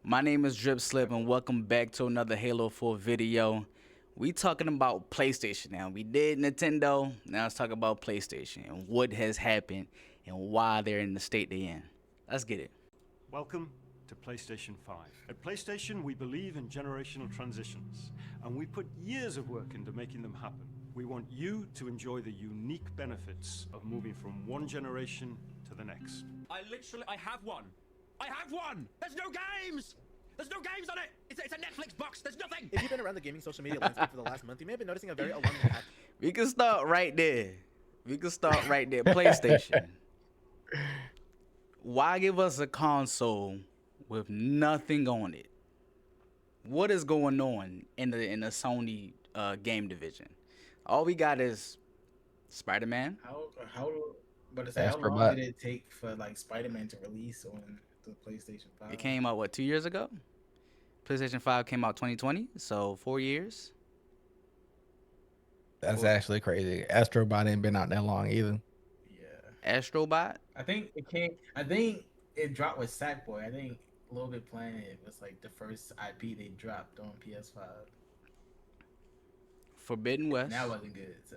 My name is Drip Slip, and welcome back to another Halo 4 video. We talking about PlayStation now. We did Nintendo, now let's talk about PlayStation and what has happened and why they're in the state they're in. Let's get it. Welcome to PlayStation 5. At PlayStation, we believe in generational transitions, and we put years of work into making them happen. We want you to enjoy the unique benefits of moving from one generation to the next. I have one. I have one! There's no games! There's no games on it! It's a Netflix box, there's nothing! If you've been around the gaming social media landscape for the last month, you may have been noticing a very alarming pattern. We can start right there. PlayStation. Why give us a console with nothing on it? What is going on in the Sony game division? All we got is Spider-Man. How long did it take for like Spider-Man to release on the PlayStation 5? It came out 2 years ago? PlayStation 5 came out 2020, so 4 years. That's actually crazy. Astrobot ain't been out that long either. Yeah. Astrobot? I think it dropped with Sackboy. I think Little Big Planet was like the first IP they dropped on PS5. Forbidden West. That wasn't good, so.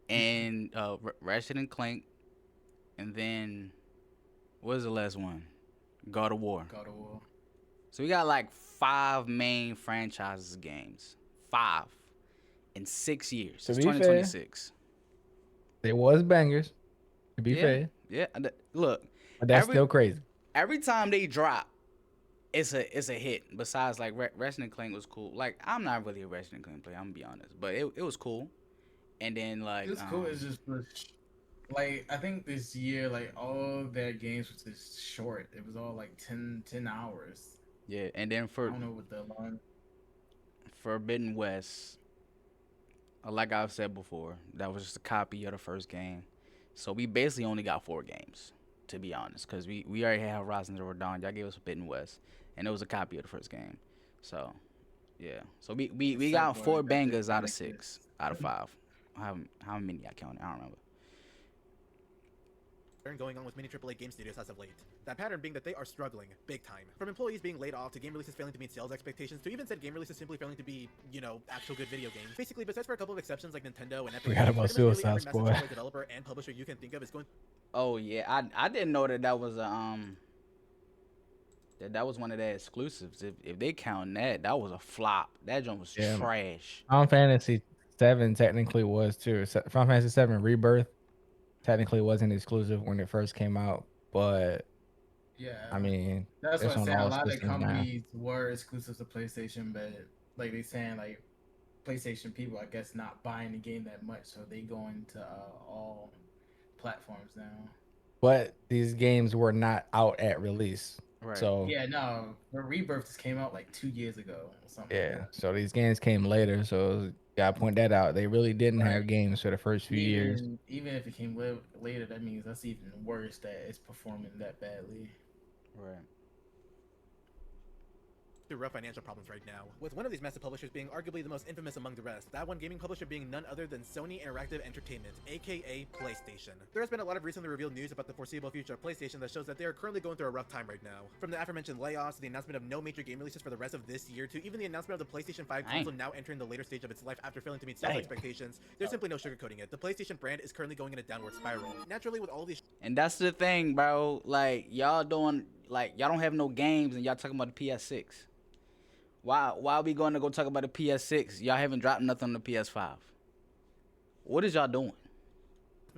And Ratchet and Clank, and then what was the last one? God of War. God of War. So we got like 5 main franchises games. 5 in 6 years. To It's be fair, 2026. There was bangers, to be fair, Yeah. Look, but that's still crazy. every time they drop, it's a hit. Besides, like Ratchet and Clank was cool. Like, I'm not really a Ratchet and Clank player, I'm gonna be honest, but it was cool. And then like It's cool. It's just like I think this year, like all their games was just short. It was all like 10 hours. yeah, and then I don't know what the long. Forbidden West, like I've said before, that was just a copy of the first game. So we basically only got 4 games, to be honest, because we already had Horizon Zero Dawn. Y'all gave us Forbidden West, and it was a copy of the first game. So yeah, so we got 4 bangers out of 6 out of 5. How many I counted? I don't remember. Going on with many AAA game studios as of late. That pattern being that they are struggling big time. From employees being laid off to game releases failing to meet sales expectations to even said game releases simply failing to be, actual good video games. Basically, besides for a couple of exceptions like Nintendo and Epic, Forgot about pretty much Suicide every Squad. massive AAA developer and publisher you can think of is going. Oh yeah, I didn't know that was a that was one of their exclusives. If they count that, that was a flop. That joint was Yeah. trash. Final Fantasy 7 technically was too. Final Fantasy 7 Rebirth technically wasn't exclusive when it first came out, but Yeah. I mean, That's it's what I'm on saying. A all lot of systems now. companies were exclusive to PlayStation, but like they saying, like PlayStation people, I guess, not buying the game that much, so they going to all platforms now. But these games were not out at release. Right. So Yeah, no, the Rebirth just came out like 2 years ago or something. yeah, Like that. so these games came later. So gotta point that out. They really didn't have Right. games for the first few years. Even if it came later, that means that's even worse that it's performing that badly. Right. Through rough financial problems right now, with one of these massive publishers being arguably the most infamous among the rest, that one gaming publisher being none other than Sony Interactive Entertainment, aka PlayStation. There has been a lot of recently revealed news about the foreseeable future of PlayStation that shows that they are currently going through a rough time right now. From the aforementioned layoffs, to the announcement of no major game releases for the rest of this year, to even the announcement of the PlayStation 5 console now entering the later stage of its life after failing to meet sales expectations, there's simply no sugarcoating it. The PlayStation brand is currently going in a downward spiral. Naturally, with all these And that's the thing, bro. Like y'all don't have no games, and y'all talking about the PS6. Why are we going to go talk about the PS6? Y'all haven't dropped nothing on the PS5. What is y'all doing?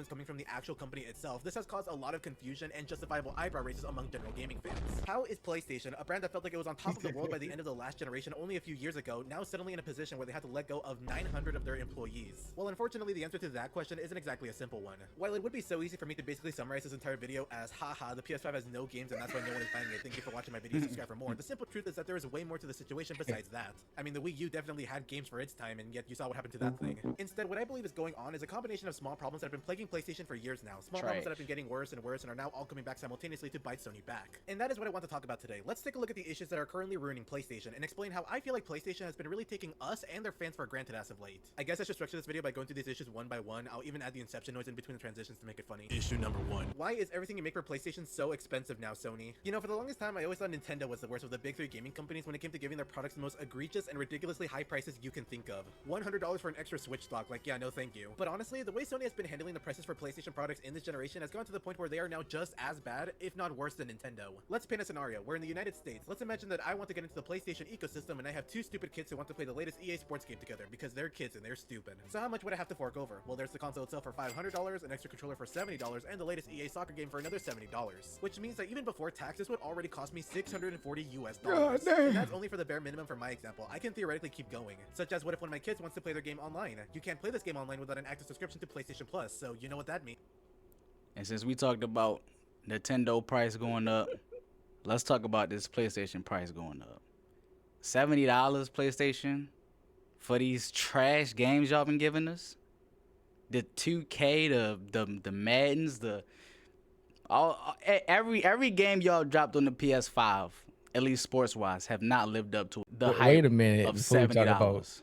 coming from the actual company itself, this has caused a lot of confusion and justifiable eyebrow raises among general gaming fans. How is PlayStation, a brand that felt like it was on top of the world by the end of the last generation only a few years ago, now suddenly in a position where they had to let go of 900 of their employees? Well, unfortunately, the answer to that question isn't exactly a simple one. While it would be so easy for me to basically summarize this entire video as, haha, the PS5 has no games and that's why no one is buying it, thank you for watching my video, subscribe for more, the simple truth is that there is way more to the situation besides that. I mean, the Wii U definitely had games for its time, and yet you saw what happened to that thing. Instead, what I believe is going on is a combination of small problems that have been plaguing plaguing PlayStation for years now. Small Trash. problems that have been getting worse and worse and are now all coming back simultaneously to bite Sony back. And that is what I want to talk about today. Let's take a look at the issues that are currently ruining PlayStation and explain how I feel like PlayStation has been really taking us and their fans for granted as of late. I guess I should structure this video by going through these issues one by one. I'll even add the Inception noise in between the transitions to make it funny. Issue number 1. Why is everything you make for PlayStation so expensive now, Sony? You know, for the longest time, I always thought Nintendo was the worst of the big 3 gaming companies when it came to giving their products the most egregious and ridiculously high prices you can think of. $100 for an extra Switch dock, like, yeah, no thank you. But honestly, the way Sony has been handling the prices for PlayStation products in this generation has gone to the point where they are now just as bad, if not worse than Nintendo. Let's paint a scenario where in the United States, let's imagine that I want to get into the PlayStation ecosystem and I have 2 stupid kids who want to play the latest EA Sports game together because they're kids and they're stupid. So how much would I have to fork over? Well, there's the console itself for $500, an extra controller for $70, and the latest EA soccer game for another $70. Which means that even before tax, this would already cost me $640 US. And that's only for the bare minimum for my example. I can theoretically keep going. Such as, what if one of my kids wants to play their game online? You can't play this game online without an active subscription to PlayStation Plus, so you know what that means. And since we talked about Nintendo price going up, let's talk about this PlayStation price going up. $70 PlayStation for these trash games y'all been giving us. The 2K, the Maddens, every game y'all dropped on the PS5, at least sports wise, have not lived up to the hype Wait a minute of before we talk $70.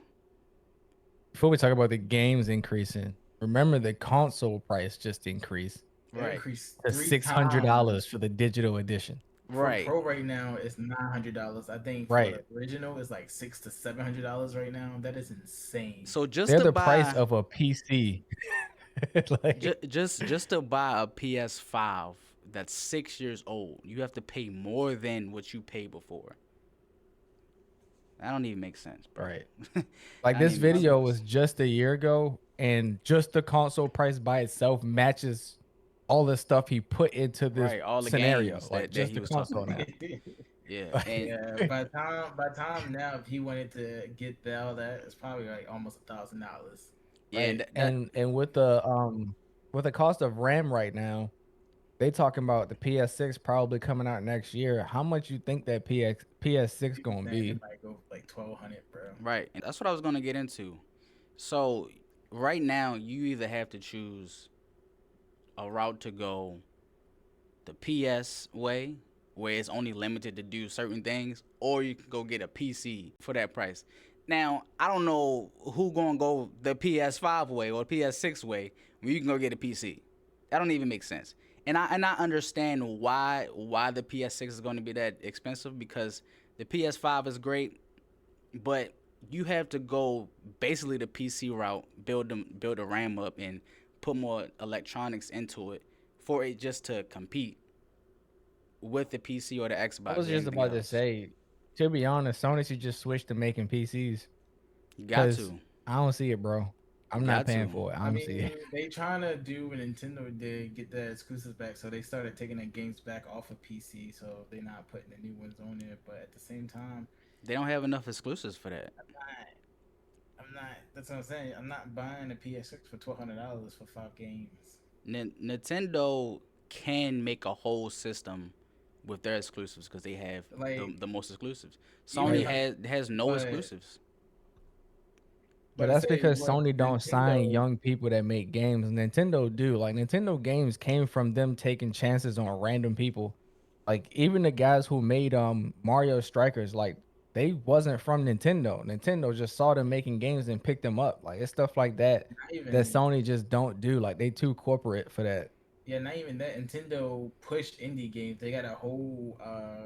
Before we talk about the games increasing, remember the console price just increased Right. Increased to 3 $600 times. for the digital edition. For Right. Pro right now is $900. I think for Right. the original is like $600 to $700 right now. That is insane. So just They're to the buy, price of a PC. Like, just to buy a PS5 that's 6 years old, you have to pay more than what you paid before. That don't even make sense, bro. right. Like That this even makes video sense. was just a year ago, and just the console price by itself matches all the stuff he put into this Right, all the scenario. games Like that just he the was talking console now. Yeah, and Yeah, by the time now, if he wanted to get all that, it's probably like almost $1,000. yeah, Right? And with the cost of RAM right now, they talking about the PS6 probably coming out next year. How much you think that PS6 gonna Man, be? it might go for like 1,200, bro. right. And that's what I was gonna get into. So right now, you either have to choose a route to go the PS way, where it's only limited to do certain things, or you can go get a PC for that price. Now, I don't know who gonna go the PS5 way or PS6 way when you can go get a PC. That don't even make sense. And I understand why the PS6 is going to be that expensive, because the PS5 is great, but you have to go basically the PC route, build a RAM up and put more electronics into it for it just to compete with the PC or the Xbox. I was or just anything about to else. say, to be honest, Sony should just switch to making PCs. You got 'cause to. I don't see it, bro. I'm Got not paying to. for it. I I don't mean, see it. they trying to do what Nintendo did, get the exclusives back. So they started taking the games back off of PC. So they're not putting the new ones on there. But at the same time, They don't have enough exclusives for that. I'm not. That's what I'm saying. I'm not buying a PS6 for $1,200 for 5 games. Nintendo can make a whole system with their exclusives because they have Like, the most exclusives. even Sony like- has no but- exclusives. But But that's say because what Sony don't sign Nintendo- young people that make games. Nintendo do. Like Nintendo games came from them taking chances on random people. Like even the guys who made Mario Strikers, like they wasn't from Nintendo. Nintendo just saw them making games and picked them up. Like it's stuff like that Not even, that Sony just don't do. Like they too corporate for that. Yeah, not even that. Nintendo pushed indie games. They got a whole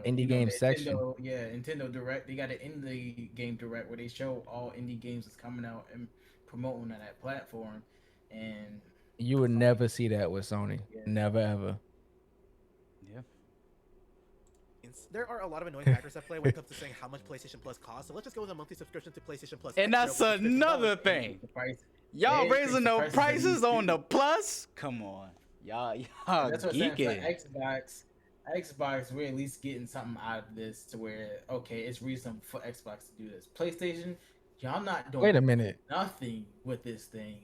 Indie game Nintendo, section. Yeah, Nintendo Direct. They got an indie game direct where they show all indie games that's coming out and promoting on that platform. And You would never see that with Sony. Yeah. Never ever. Yeah. There are a lot of annoying factors at play when it comes to saying how much PlayStation Plus costs. So let's just go with a monthly subscription to PlayStation Plus. And Extra, that's which is $50. another thing. the price. Y'all They raising increased the the prices prices of on these the plus? Come on. Y'all That's what I'm saying. geeking. For Xbox, we're at least getting something out of this to where okay, it's reasonable for Xbox to do this. PlayStation, y'all not doing Wait a minute. nothing with this thing.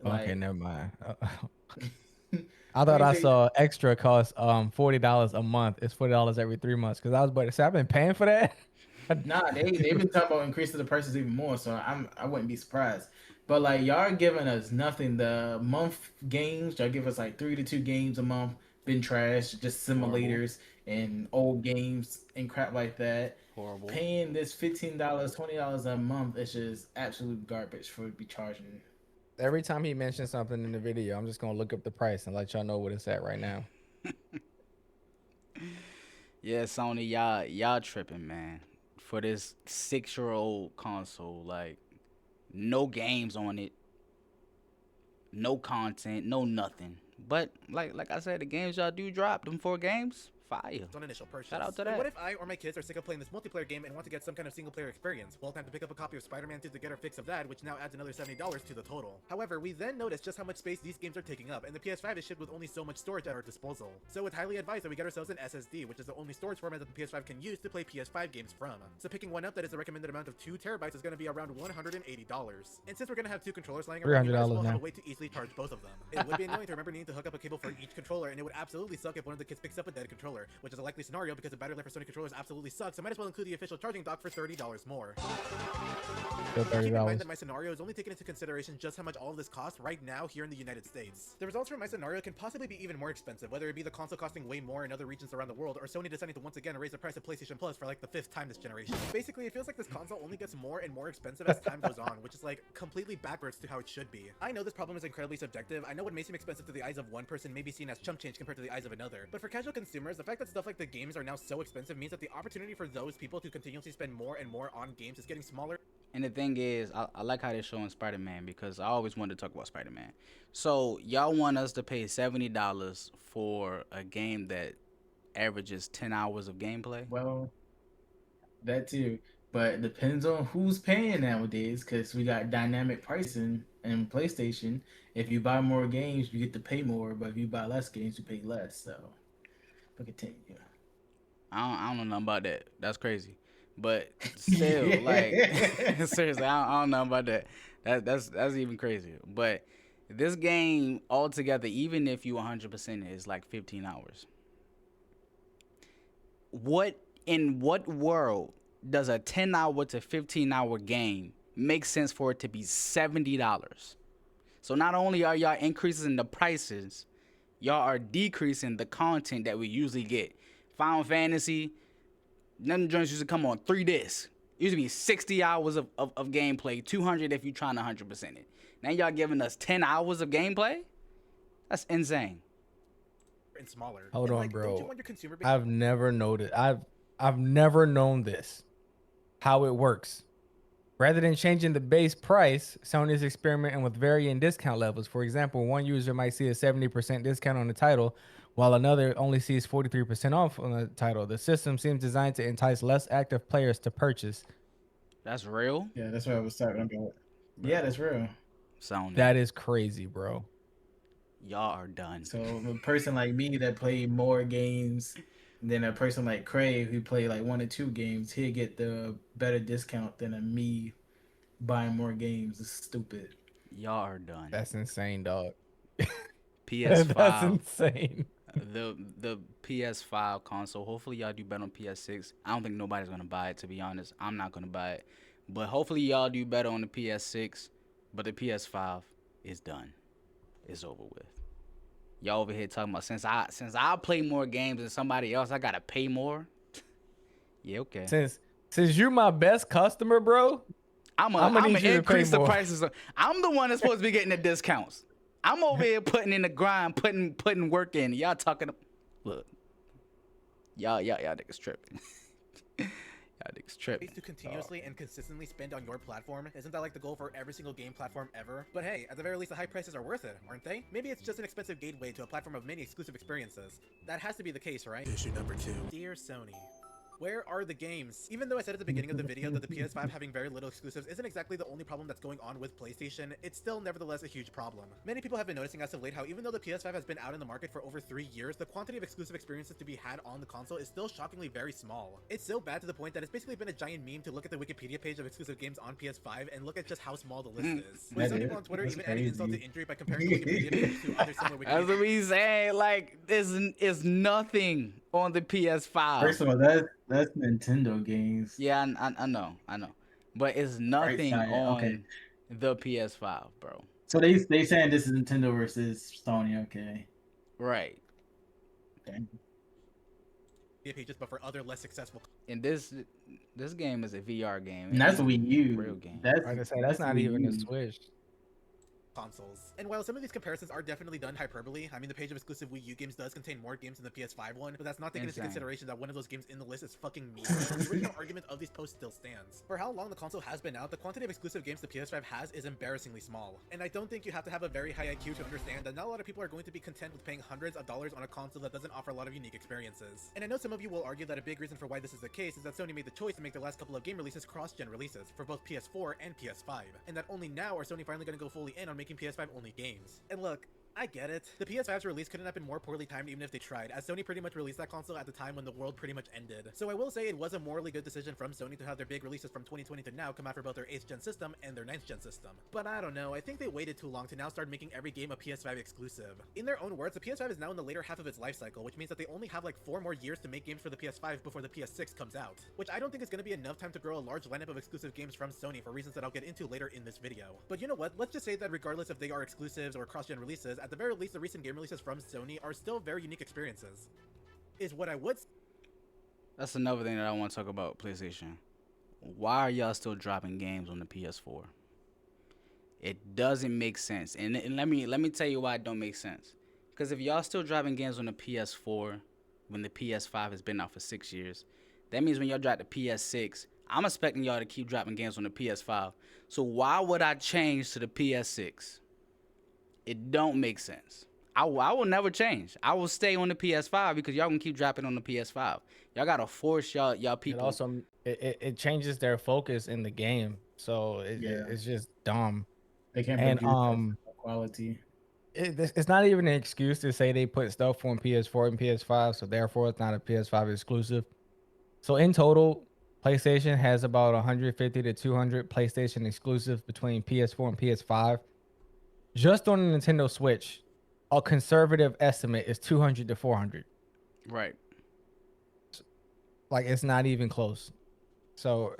Okay, never mind. I thought I saw extra cost $40 a month. It's $40 every 3 months. Cause I was about to say I've been paying for that. Nah, they've been talking about increasing the prices even more, so I wouldn't be surprised. But like y'all are giving us nothing. The month games, y'all give us like 3 to 2 games a month. Been trash, just Horrible. simulators and old games and crap like that. Horrible. Paying this $15, $20 a month is just absolute garbage for to be charging. Every time he mentions something in the video, I'm just gonna look up the price and let y'all know what it's at right now. Yeah, Sony, y'all tripping, man. For this 6-year-old console, like no games on it, no content, no nothing. But like I said, the games y'all do drop, them 4 games, fire. on initial purchase. Shout out to But that. what if I or my kids are sick of playing this multiplayer game and want to get some kind of single player experience? Well, time to pick up a copy of Spider-Man 2 to get our fix of that, which now adds another $70 to the total. However, we then notice just how much space these games are taking up, and the PS5 is shipped with only so much storage at our disposal. So it's highly advised that we get ourselves an SSD, which is the only storage format that the PS5 can use to play PS5 games from. So picking one up that is the recommended amount of 2 terabytes is going to be around $180. And since we're going to have 2 controllers lying around, we might as well $300 have a now. way to easily charge both of them. It would be annoying to remember needing to hook up a cable for each controller, and it would absolutely suck if one of the kids picks up a dead controller, which is a likely scenario because the battery life for Sony controllers absolutely sucks, so might as well include the official charging dock for $30 more. Still Keep in mind $30. that my scenario is only taking into consideration just how much all of this costs right now here in the United States. The results from my scenario can possibly be even more expensive, whether it be the console costing way more in other regions around the world, or Sony deciding to once again raise the price of PlayStation Plus for like the 5th time this generation. Basically, it feels like this console only gets more and more expensive as time goes on, which is like completely backwards to how it should be. I know this problem is incredibly subjective. I know what may seem expensive to the eyes of one person may be seen as chump change compared to the eyes of another. But for casual consumers, the fact that stuff like the games are now so expensive means that the opportunity for those people to continuously spend more and more on games is getting smaller. And the thing is, I like how they're showing Spider-Man because I always wanted to talk about Spider-Man. So y'all want us to pay $70 for a game that averages 10 hours of gameplay? Well, that too. But it depends on who's paying nowadays, because we got dynamic pricing in PlayStation. If you buy more games, you get to pay more, but if you buy less games, you pay less. So, but continue. I don't know nothing about that. That's crazy. But still, like seriously, I don't know about that. That's even crazier. But this game altogether, even if you 100% it, is like 15 hours. In what world does a 10-hour to 15-hour game make sense for it to be $70? So not only are y'all increasing the prices, y'all are decreasing the content that we usually get. Final Fantasy, them joints used to come on 3 discs. It used to be 60 hours of gameplay, 200 if you're trying to 100% it. Now y'all giving us 10 hours of gameplay? That's insane. And smaller. Hold And, on, like, don't bro. you want your consumer base- I've never noted. I've never known this. How it works. Rather than changing the base price, Sony is experimenting with varying discount levels. For example, one user might see a 70% discount on the title, while another only sees 43% off on the title. The system seems designed to entice less active players to purchase. That's real? Yeah, that's what I was talking about. Yeah, that's real. Sony. That is crazy, bro. Y'all are done. So a person like me that played more games than a person like Craig who played like 1 or 2 games, he'll get the better discount than a me buying more games. It's stupid. Y'all are done. That's insane, dog. PS5. That's insane. The PS5 console. Hopefully y'all do better on PS6. I don't think nobody's gonna buy it, to be honest. I'm not gonna buy it. But hopefully y'all do better on the PS6. But the PS5 is done. It's over with. Y'all over here talking about since I play more games than somebody else, I gotta pay more. Yeah, okay. Since you're my best customer, bro, I'm gonna I'm need you to pay increase the more. prices. I'm the one that's supposed to be getting the discounts. I'm over here putting in the grind, putting work in. Y'all talking. Look, y'all niggas tripping. Y'all niggas tripping. to continuously and consistently spend on your platform? Isn't that like the goal for every single game platform ever? But hey, at the very least, the high prices are worth it, aren't they? Maybe it's just an expensive gateway to a platform of many exclusive experiences. That has to be the case, right? Issue number 2. Dear Sony, where are the games? Even though I said at the beginning of the video that the PS5 having very little exclusives isn't exactly the only problem that's going on with PlayStation, it's still nevertheless a huge problem. Many people have been noticing as of late how even though the PS5 has been out in the market for over 3 years, the quantity of exclusive experiences to be had on the console is still shockingly very small. It's so bad to the point that it's basically been a giant meme to look at the Wikipedia page of exclusive games on PS5 and look at just how small the list is. With some people on Twitter even adding insult to injury by comparing the Wikipedia page to other similar That's Wikipedia what we saying. Like, there's nothing on the PS5. First of all, that's Nintendo games. Yeah, I know. But it's nothing side, on. okay. the PS5, bro. So they saying this is Nintendo versus Sony. Okay. Right. Okay. pages, but for other less successful And this game is a VR game. And It that's ain't Wii U. a real game. That's Like I say, that's not Wii even a U. Switch. consoles. And while some of these comparisons are definitely done hyperbole, I mean, the page of exclusive Wii U games does contain more games than the PS5 one, but that's not taking into Insane. consideration that one of those games in the list is fucking meaningless. The original argument of these posts still stands. For how long the console has been out, the quantity of exclusive games the PS5 has is embarrassingly small. And I don't think you have to have a very high IQ to understand that not a lot of people are going to be content with paying hundreds of dollars on a console that doesn't offer a lot of unique experiences. And I know some of you will argue that a big reason for why this is the case is that Sony made the choice to make their last couple of game releases cross-gen releases for both PS4 and PS5, and that only now are Sony finally going to go fully in on making PS5 only games. And look, I get it. The PS5's release couldn't have been more poorly timed even if they tried, as Sony pretty much released that console at the time when the world pretty much ended. So I will say it was a morally good decision from Sony to have their big releases from 2020 to now come out for both their 8th gen system and their 9th gen system. But I don't know, I think they waited too long to now start making every game a PS5 exclusive. In their own words, the PS5 is now in the later half of its life cycle, which means that they only have like 4 more years to make games for the PS5 before the PS6 comes out, which I don't think is going to be enough time to grow a large lineup of exclusive games from Sony for reasons that I'll get into later in this video. But you know what, let's just say that regardless if they are exclusives or cross-gen releases, at the very least the recent game releases from Sony are still very unique experiences. Is what I would That's another thing that I want to talk about PlayStation. Why are y'all still dropping games on the PS4? It doesn't make sense. And let me tell you why it don't make sense. Because if y'all still dropping games on the PS4 when the PS5 has been out for 6 years, that means when y'all drop the PS6, I'm expecting y'all to keep dropping games on the PS5. So why would I change to the PS6? It don't make sense. I will never change. I will stay on the PS5 because y'all can keep dropping on the PS5. Y'all gotta force y'all It people. also it changes their focus in the game, so it's just dumb. They can't And produce quality. it's not even an excuse to say they put stuff on PS4 and PS5, so therefore it's not a PS5 exclusive. So in total, PlayStation has about 150 to 200 PlayStation exclusives between PS4 and PS5. Just on the Nintendo Switch, a conservative estimate is 200 to 400. Right. Like, it's not even close. So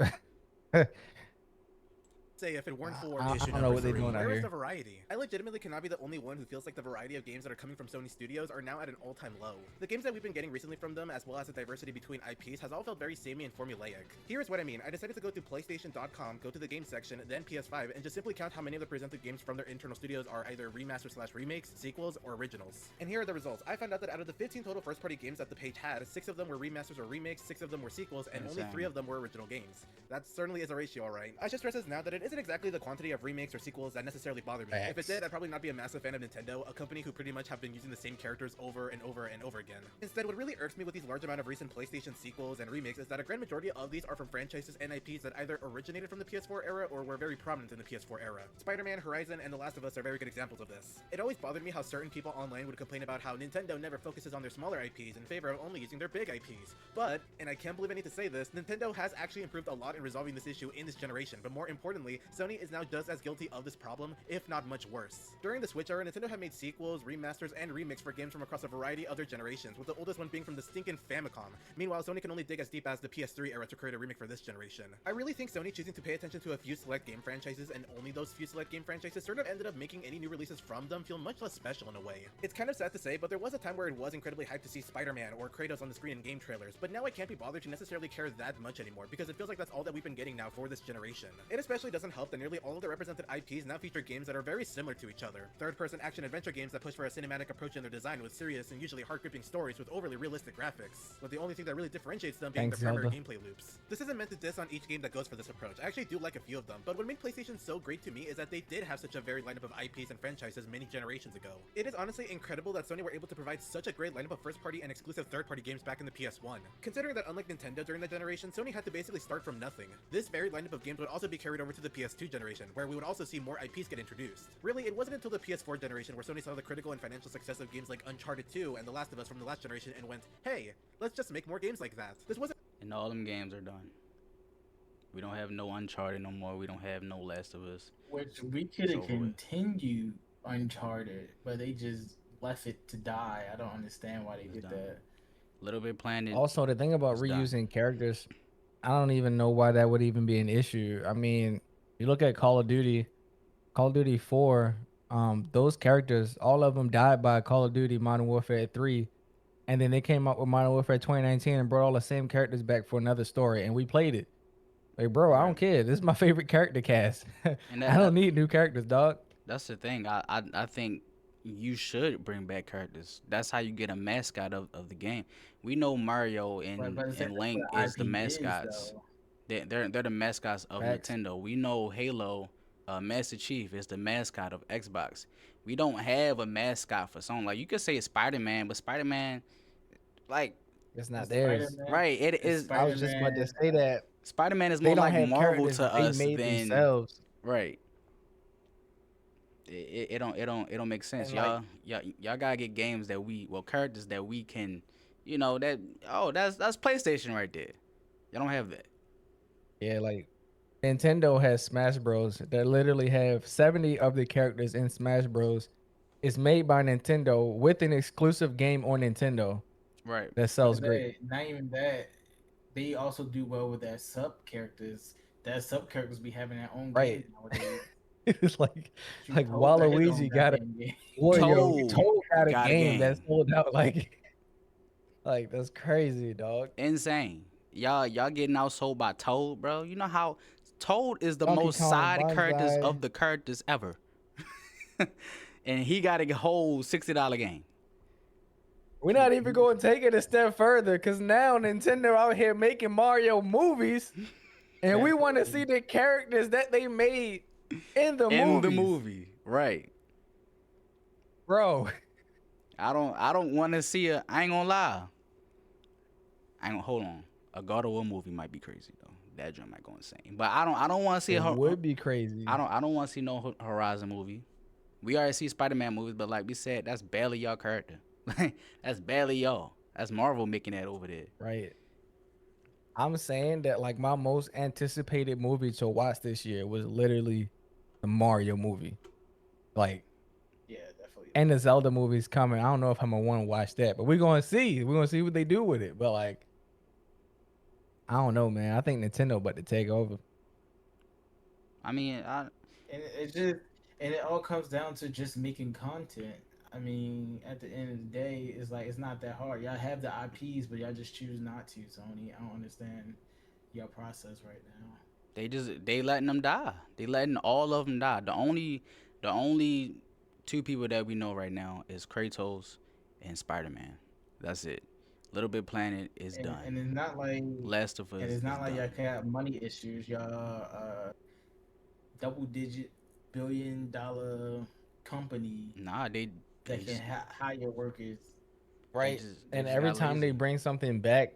say if it weren't for I issue don't know number what they're 3, doing out where is here. the variety? I legitimately cannot be the only one who feels like the variety of games that are coming from Sony Studios are now at an all-time low. The games that we've been getting recently from them, as well as the diversity between IPs, has all felt very samey and formulaic. Here's what I mean. I decided to go to PlayStation.com, go to the game section, then PS5, and just simply count how many of the presented games from their internal studios are either remasters/remakes, sequels, or originals. And here are the results. I found out that out of the 15 total first-party games that the page had, 6 of them were remasters or remakes, 6 of them were sequels, and only 3 of them were original games. That certainly is a ratio, alright. I should stress this now that it isn't exactly the quantity of remakes or sequels that necessarily bother me. If it did, I'd probably not be a massive fan of Nintendo, a company who pretty much have been using the same characters over and over and over again. Instead, what really irks me with these large amount of recent PlayStation sequels and remakes is that a grand majority of these are from franchises and IPs that either originated from the PS4 era or were very prominent in the PS4 era. Spider-Man, Horizon, and The Last of Us are very good examples of this. It always bothered me how certain people online would complain about how Nintendo never focuses on their smaller IPs in favor of only using their big IPs. But, and I can't believe I need to say this, Nintendo has actually improved a lot in resolving this issue in this generation, but more importantly, Sony is now just as guilty of this problem, if not much worse. During the Switch era, Nintendo had made sequels, remasters, and remakes for games from across a variety of other generations, with the oldest one being from the stinking Famicom. Meanwhile, Sony can only dig as deep as the PS3 era to create a remake for this generation. I really think Sony choosing to pay attention to a few select game franchises and only those few select game franchises sort of ended up making any new releases from them feel much less special in a way. It's kind of sad to say, but there was a time where it was incredibly hyped to see Spider-Man or Kratos on the screen in game trailers, but now I can't be bothered to necessarily care that much anymore because it feels like that's all that we've been getting now for this generation. It especially doesn't help that nearly all of the represented IPs now feature games that are very similar to each other. Third-person action-adventure games that push for a cinematic approach in their design with serious and usually heart-gripping stories with overly realistic graphics, with the only thing that really differentiates them being Thanks, their primary Zelda. gameplay loops. This isn't meant to diss on each game that goes for this approach. I actually do like a few of them, but what made PlayStation so great to me is that they did have such a varied lineup of IPs and franchises many generations ago. It is honestly incredible that Sony were able to provide such a great lineup of first-party and exclusive third-party games back in the PS1. Considering that unlike Nintendo during that generation, Sony had to basically start from nothing. This varied lineup of games would also be carried over to the PS2 generation, where we would also see more IPs get introduced. Really, it wasn't until the PS4 generation where Sony saw the critical and financial success of games like Uncharted 2 and The Last of Us from the last generation and went, hey, let's just make more games like that. This wasn't And all them games are done. We don't have no Uncharted no more. We don't have no Last of Us. Which we could have It's over with. continued Uncharted, but they just left it to die. I don't understand why they It's did done. that. Little Big Planet. Also, the thing about It's done. reusing characters, I don't even know why that would even be an issue. I mean, you look at Call of Duty, Call of Duty 4, those characters, all of them died by Call of Duty Modern Warfare 3. And then they came out with Modern Warfare 2019 and brought all the same characters back for another story, and we played it. Like, bro, I don't care. This is my favorite character cast. And I don't need new characters, dog. that's the thing. I think you should bring back characters. That's how you get a mascot of the game. We know Mario and Link is the mascots. They're the mascots of Facts. Nintendo. We know Halo, Master Chief is the mascot of Xbox. We don't have a mascot for Sony. Like you could say Spider-Man, but Spider-Man, like It's not theirs. Spider-Man. right, it It's is. I was just about to say that. Spider-Man is They more don't like have Marvel characters to that they us made than themselves. right. It don't make sense. And, like- Y'all gotta get games that characters that we can, that's PlayStation right there. Y'all don't have that. Yeah, like Nintendo has Smash Bros. That literally have 70 of the characters in Smash Bros. It's made by Nintendo with an exclusive game on Nintendo Right. that sells great. Not even that. They also do well with their sub characters. That sub characters be having their own Right. game nowadays. It's like Shoot, Like Toad got his Waluigi own got a goddamn game. Wario. Toad Toad got a got a game that game. sold out like that's crazy, dog. Insane. Y'all getting outsold by Toad, bro. You know how Toad is the Donkey most Kong, side characters Bonsai. of the characters ever. And he got a whole $60 game. We're not even going to take it a step further because now Nintendo out here making Mario movies, and we want to see the characters that they made in the movies. Right. Bro. I don't want to see I ain't gonna lie. Hold on. A God of War movie might be crazy though. That joint might go insane. But I don't want to see It would be crazy. I don't want to see no Horizon movie. We already see Spider-Man movies, but like we said, that's barely y'all character. That's barely y'all. That's Marvel making that over there. Right. I'm saying that like my most anticipated movie to watch this year was literally the Mario movie. Like, Yeah, definitely. and the Zelda movie's coming. I don't know if I'm gonna want to watch that, but we're gonna see. We're gonna see what they do with it. But like, I don't know, man. I think Nintendo about to take over. I mean, And it all comes down to just making content. I mean, at the end of the day, it's like it's not that hard. Y'all have the IPs, but y'all just choose not to. Sony, I don't understand your process right now. they letting them die. They letting all of them die. The only two people that we know right now is Kratos and Spider-Man. That's it. Little Big Planet is And, done. and it's not like Last of Us. and it's not is like done. y'all have money issues. Y'all double-digit billion-dollar company Nah, they that just- can hire workers. Right. they And just every got time they lazy. bring something back,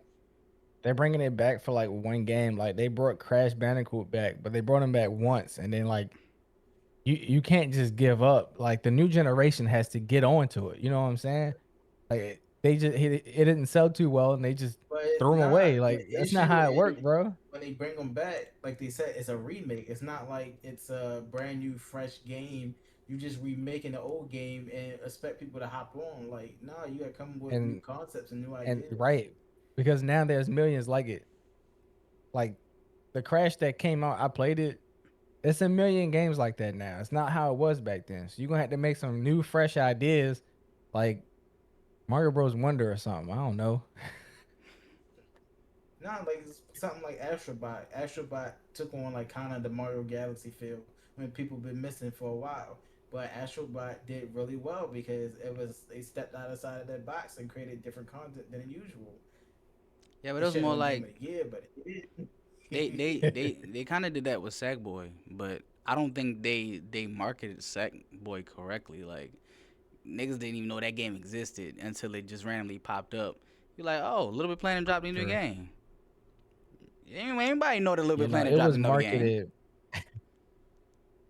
they're bringing it back for like one game. Like they brought Crash Bandicoot back, but they brought him back once, and then like you can't just give up. Like the new generation has to get onto it. You know what I'm saying? Like it didn't sell too well, and they just But threw him nah, away. the Like that's not issue how it is worked, bro. when they bring them back, like they said, it's a remake. It's not like it's a brand new, fresh game. You just remaking the old game and expect people to hop on. Like, nah, you gotta come with new And- concepts and new And ideas. right, because now there's millions like it. Like the Crash that came out, I played it. It's a million games like that now. It's not how it was back then. So you're gonna have to make some new, fresh ideas, like Mario Bros. Wonder or something. I don't know. Nah, like it's something like Astrobot. Astrobot took on like kind of the Mario Galaxy feel when people been missing for a while. But Astrobot did really well because they stepped outside of that box and created different content than usual. Yeah, but it was more like yeah, but it did. they kind of did that with Sackboy, but I don't think they marketed Sackboy correctly. Like niggas didn't even know that game existed until it just randomly popped up. You're like, oh, Little Big Planet dropped a new Sure. game. Anybody know that Little You Big know, Planet it dropped was another game? marketed.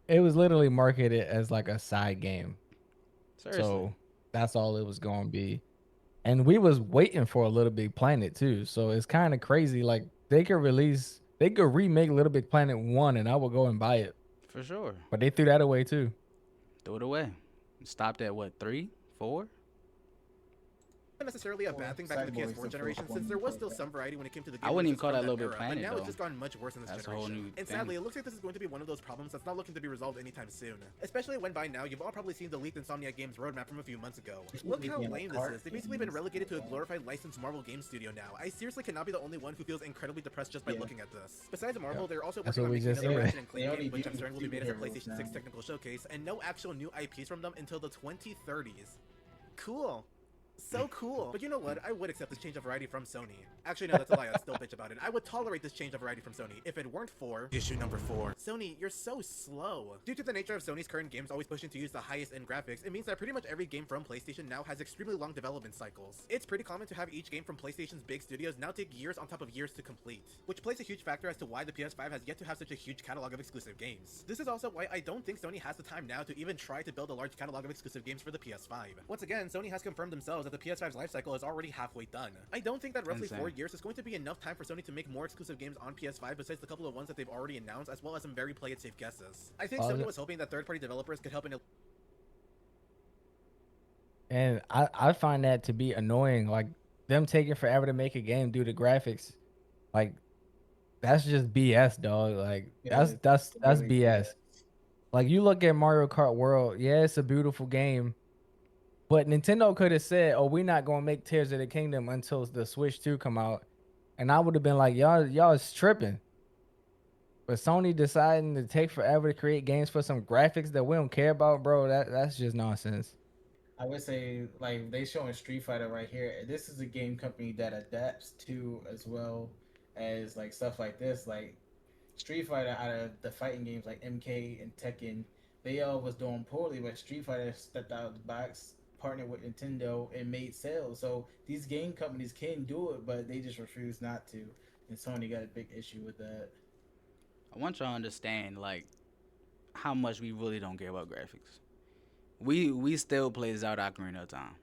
It was literally marketed as like a side game. Seriously. So that's all it was gonna be. And we was waiting for a Little Big Planet too. So it's kind of crazy. Like they could remake Little Big Planet 1 and I would go and buy it. For sure. But they threw that away too. Throw it away. Stopped at what, 3, 4? necessarily a bad thing back in the Sackboy's PS4 the generation, first since there one was to still play some variety when it came to the game. I wouldn't even releases call from that Little Big era, Planet, but now though. it's just gone much worse in this That's a whole generation. new And thing. sadly, it looks like this is going to be one of those problems that's not looking to be resolved anytime soon. Especially when by now you've all probably seen the leaked Insomniac Games roadmap from a few months ago. Look how lame this is. They've basically been relegated to a glorified licensed Marvel game studio now. I seriously cannot be the only one who feels incredibly depressed just by looking at this. Besides Marvel, they're also That's working what on we making just another said. Ratchet and They Clank only game, which do I'm certain will be made as a superheroes PlayStation 6 now. technical showcase, and no actual new IPs from them until the 2030s. Cool. So cool. But you know what? I would accept this change of variety from Sony. Actually, no, that's a lie. I'd still bitch about it. I would tolerate this change of variety from Sony if it weren't for issue number 4. Sony, you're so slow. Due to the nature of Sony's current games always pushing to use the highest end graphics, it means that pretty much every game from PlayStation now has extremely long development cycles. It's pretty common to have each game from PlayStation's big studios now take years on top of years to complete, which plays a huge factor as to why the PS5 has yet to have such a huge catalog of exclusive games. This is also why I don't think Sony has the time now to even try to build a large catalog of exclusive games for the PS5. Once again, Sony has confirmed themselves that the PS5's lifecycle is already halfway done. I don't think that roughly Insane. 4 years is going to be enough time for Sony to make more exclusive games on PS5 besides the couple of ones that they've already announced, as well as some very play it safe guesses. I think Sony was hoping that third-party developers could help in And I find that to be annoying. Like them taking forever to make a game due to graphics. Like that's just BS, dog. Like Yeah, that's really BS. Like you look at Mario Kart World, yeah, it's a beautiful game. But Nintendo could have said, "Oh, we're not gonna make Tears of the Kingdom until the Switch 2 come out," and I would have been like, "Y'all is tripping." But Sony deciding to take forever to create games for some graphics that we don't care about, bro, that's just nonsense. I would say, like, they showing Street Fighter right here. This is a game company that adapts to as well as like stuff like this. Like Street Fighter, out of the fighting games like MK and Tekken, they all was doing poorly, but Street Fighter stepped out of the box, partnered with Nintendo, and made sales. So these game companies can do it, but they just refuse not to. And Sony got a big issue with that. I want y'all to understand, like, how much we really don't care about graphics. We still play Zelda Ocarina of Time.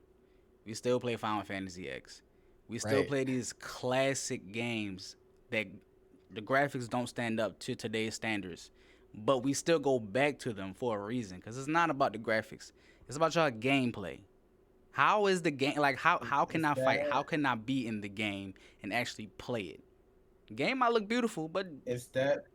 We still play Final Fantasy X. We still Right. play these classic games that the graphics don't stand up to today's standards. But we still go back to them for a reason. Because it's not about the graphics. It's about y'all gameplay. How is the game, like, how can I fight? How can I be in the game and actually play it? The game might look beautiful, but It's that,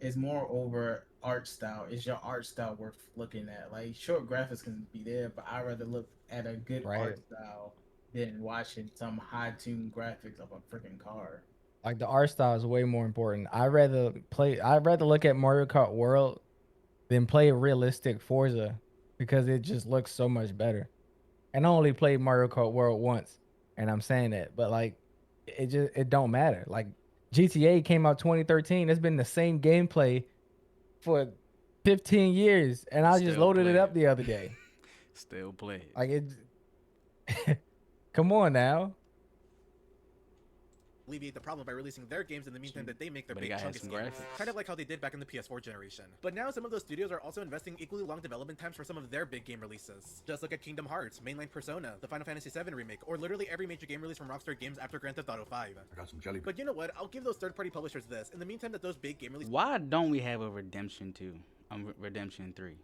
it's more over art style. Is your art style worth looking at? Like, sure, graphics can be there, but I'd rather look at a good Right. art style than watching some high-tuned graphics of a freaking car. Like the art style is way more important. I'd rather look at Mario Kart World than play realistic Forza because it just looks so much better. And I only played Mario Kart World once, and I'm saying that, but like it don't matter. Like GTA came out 2013. It's been the same gameplay for 15 years, and I just Still loaded it play up it. the other day. still play it. Like it. Come on now. alleviate the problem by releasing their games in the meantime that they make their But it big gotta have chunky some games. graphics. Kind of like how they did back in the PS4 generation. But now some of those studios are also investing equally long development times for some of their big game releases. Just look at Kingdom Hearts, mainline Persona, the Final Fantasy VII remake, or literally every major game release from Rockstar Games after Grand Theft Auto 5. I got some jelly. But you know what? I'll give those third-party publishers this. In the meantime that those big game releases Why don't we have a Redemption 2? Redemption 3.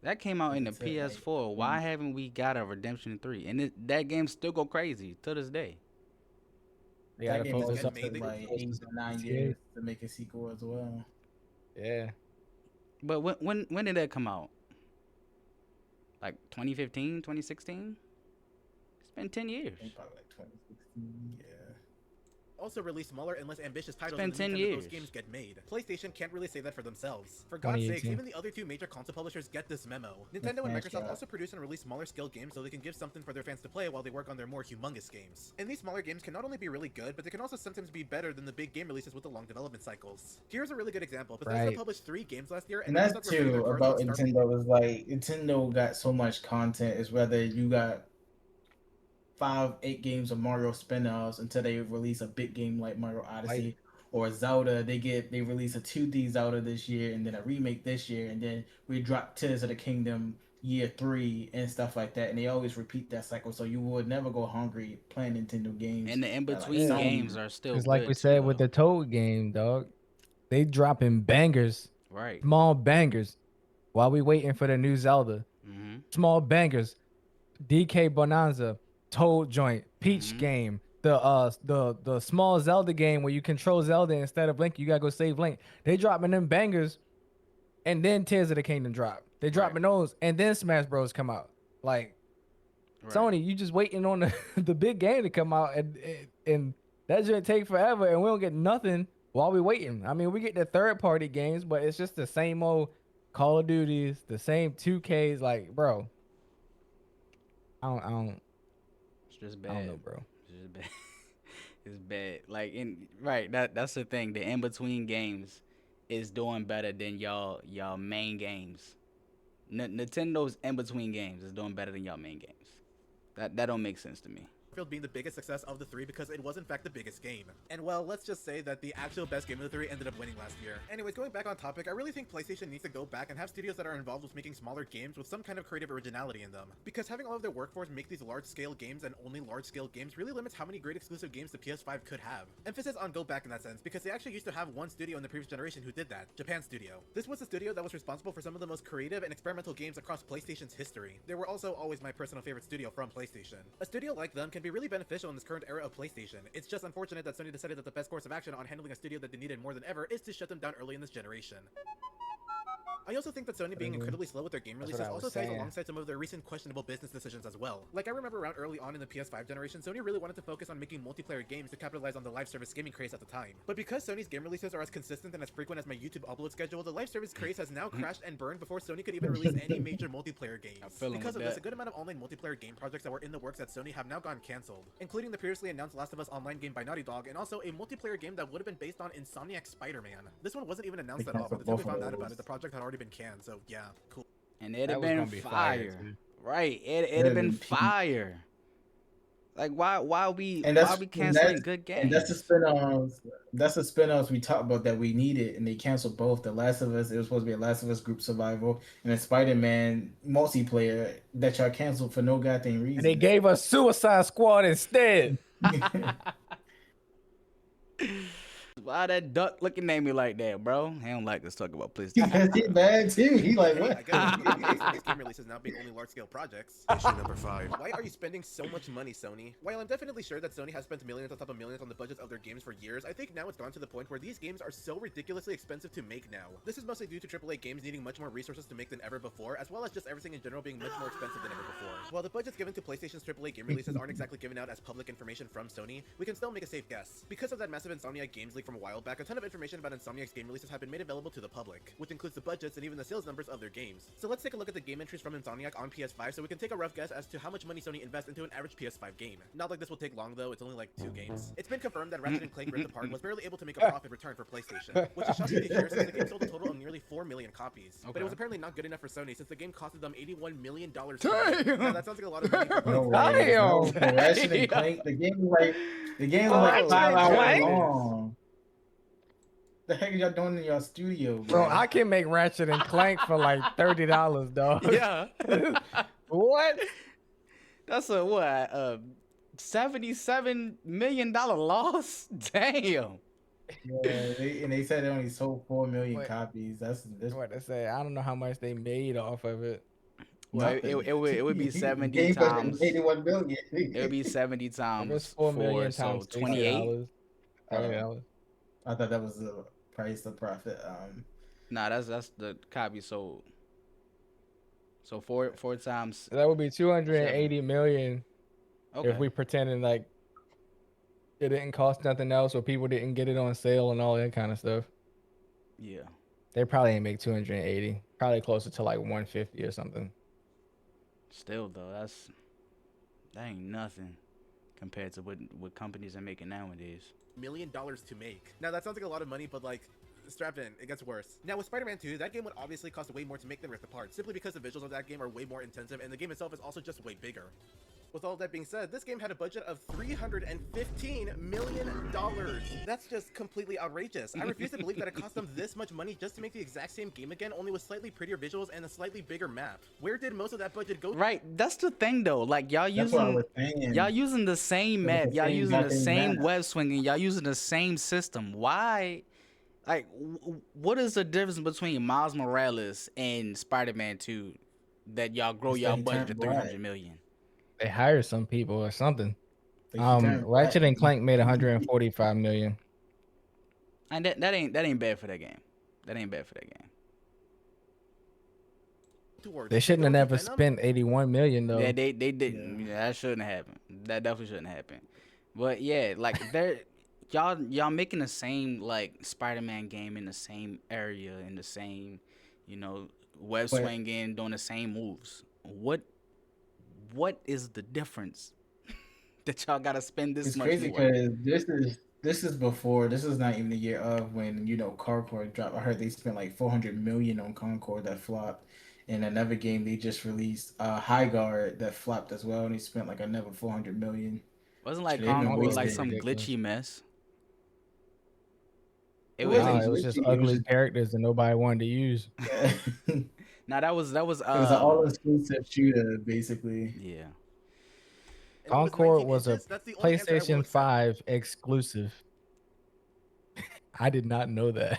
That came out in the Like I said, like, PS4. Why haven't we got a Redemption 3? And that game still go crazy to this day. They That gotta game focus is on made took like 8 to 9 Yeah. years to make a sequel as well. yeah. But when did that come out? Like 2015, 2016? It's been 10 years. I think probably like 2016. Yeah. also release smaller and less ambitious titles been in the 10 meantime that those years. games get made. PlayStation can't really say that for themselves. For God's sakes, 2018. even the other two major console publishers get this memo. Nintendo and Smash Microsoft Cut. also produce and release smaller scale games so they can give something for their fans to play while they work on their more humongous games. And these smaller games can not only be really good, but they can also sometimes be better than the big game releases with the long development cycles. Here's a really good example. Bethesda Right. published 3 games last year, And Microsoft that's reviewed their too growth about on Star- Nintendo is like Nintendo got so much content is whether you got 5-8 games of Mario spin-offs until they release a big game like Mario Odyssey or Zelda. They release a 2D Zelda this year and then a remake this year and then we drop Tears of the Kingdom year 3 and stuff like that, and they always repeat that cycle, so you would never go hungry playing Nintendo games. And the in Like between Sony. games are still It's like good we too, said with though. the Toad game, dog. They dropping bangers, Right. small bangers, while we waiting for the new Zelda. Mm-hmm. Small bangers, DK Bonanza, Toad Joint, Peach Mhm. Game, the small Zelda game where you control Zelda instead of Link, you gotta go save Link. They dropping them bangers, and then Tears of the Kingdom drop. They dropping those, and then Smash Bros come out. Like Right. Sony, you just waiting on the, the big game to come out, and that shouldn't take forever, and we don't get nothing while we waiting. I mean, we get the third party games, but it's just the same old Call of Duties, the same 2Ks. Like, bro, I don't It's just I don't bad. know, bro. It's just bad. It's bad. Like that's the thing. The in between games is doing better than y'all main games. Nintendo's in between games is doing better than y'all main games. That don't make sense to me. Battlefield being the biggest success of the three because it was in fact the biggest game. And well, let's just say that the actual best game of the three ended up winning last year. Anyways, going back on topic, I really think PlayStation needs to go back and have studios that are involved with making smaller games with some kind of creative originality in them. Because having all of their workforce make these large-scale games and only large-scale games really limits how many great exclusive games the PS5 could have. Emphasis on go back in that sense, because they actually used to have one studio in the previous generation who did that, Japan Studio. This was a studio that was responsible for some of the most creative and experimental games across PlayStation's history. They were also always my personal favorite studio from PlayStation. A studio like them can be really beneficial in this current era of PlayStation. It's just unfortunate that Sony decided that the best course of action on handling a studio that they needed more than ever is to shut them down early in this generation. I also think that Sony being incredibly slow with their game That's releases what I was also ties saying. alongside some of their recent questionable business decisions as well. Like I remember around early on in the PS5 generation, Sony really wanted to focus on making multiplayer games to capitalize on the live service gaming craze at the time. But because Sony's game releases are as consistent and as frequent as my YouTube upload schedule, the live service craze has now crashed and burned before Sony could even release any major multiplayer games. I feel 'em Because of with this, that. a good amount of online multiplayer game projects that were in the works at Sony have now gone cancelled, including the previously announced Last of Us Online game by Naughty Dog, and also a multiplayer game that would have been based on Insomniac Spider-Man. This one wasn't even announced They at all, but canceled the time we both of found out about those. it, the project had already been canned, so yeah, cool. And it'd That have was been gonna be fire, fire. too. Right. It'd have been been peak. fire. Like why we And why that's we and canceling that's good games? and that's the spin-offs. That's the spin-offs we talked about that we needed, and they canceled both. The Last of Us, it was supposed to be a Last of Us group survival, and a Spider-Man multiplayer that y'all canceled for no goddamn reason. And they gave us Suicide Squad instead. Why that duck looking at me like that, bro? He don't like us talking about PlayStation. Because he mad too. He like Hey, what? I guess it's based on these game releases now being only large-scale projects. Issue number 5. Why are you spending so much money, Sony? While I'm definitely sure that Sony has spent millions on top of millions on the budgets of their games for years, I think now it's gone to the point where these games are so ridiculously expensive to make now. This is mostly due to AAA games needing much more resources to make than ever before, as well as just everything in general being much more expensive than ever before. While the budgets given to PlayStation's AAA game releases aren't exactly given out as public information from Sony, we can still make a safe guess. Because of that massive Insomniac Games leak from a while back, a ton of information about Insomniac's game releases have been made available to the public, which includes the budgets and even the sales numbers of their games. So let's take a look at the game entries from Insomniac on PS5 so we can take a rough guess as to how much money Sony invests into an average PS5 game. Not like this will take long though, it's only like 2 games. It's been confirmed that Ratchet & Clank Rift Apart was barely able to make a profit return for PlayStation, which is shocking to hear since the game sold a total of nearly 4 million copies. But it was apparently not good enough for Sony since the game costed them $81 million. Now, that sounds like a lot of money for No PlayStation. way. Damn. No, for Ratchet and Clank, the game was Ratchet like 5 and hours Clank? long. The heck are y'all doing in your studio, Bro, I can make Ratchet and Clank for like $30, dog. Yeah. What? That's a what? $77 million loss? Damn. Yeah, they said they only sold 4 million Wait. copies. That's What they say? I don't know how much they made off of it. Well, it would be 70 times. 81 million. It would be 70 It was times 4 million so times 28. $28. I thought that was the price of profit. Nah, that's the copy sold. So four times. That would be 280 million Okay. if we pretending like it didn't cost nothing else or people didn't get it on sale and all that kind of stuff. Yeah. They probably ain't make 280. Probably closer to like 150 or something. Still though, that ain't nothing compared to what companies are making nowadays. $1 million to make. Now that sounds like a lot of money, but like, strap in, it gets worse. Now with Spider-Man 2, that game would obviously cost way more to make than Rift Apart, simply because the visuals of that game are way more intensive and the game itself is also just way bigger. With all that being said, this game had a budget of $315 million. That's just completely outrageous. I refuse to believe that it cost them this much money just to make the exact same game again, only with slightly prettier visuals and a slightly bigger map. Where did most of that budget go? Right. That's the thing though. Like y'all That's what I using was saying. y'all using the same It was map. the Y'all same using the goddamn same map. web swinging. Y'all using the same system. Why? Like, what is the difference between Miles Morales and Spider-Man 2 that y'all grow It's y'all that he budget to turned black. 300 million? They hired some people or something. Like, he turned black. Ratchet and Clank made 145 million. And that ain't bad for that game. That ain't bad for that game. towards. They shouldn't have Don't never Venom? spent 81 million though. Yeah, they didn't. Yeah, that shouldn't happen. That definitely shouldn't happen. But yeah, like they're y'all making the same like Spider-Man game in the same area in the same, web But- swinging, doing the same moves. What is the difference that y'all gotta spend this It's much crazy more? because this is before. This is not even the year of when Concord dropped. I heard they spent like 400 million on Concord that flopped. And another game they just released, High Guard, that flopped as well, and they spent like another 400 million. Wasn't like They've been Concord like wasting some ridiculous. glitchy mess? It It was. wasn't Nah, it was just glitchy, it was ugly just- characters that nobody wanted to use. it Now that was was an all-exclusive shooter, basically. yeah. And it Concord 19 was a inches? That's the only answer I will PlayStation accept. 5 exclusive. I did not know that.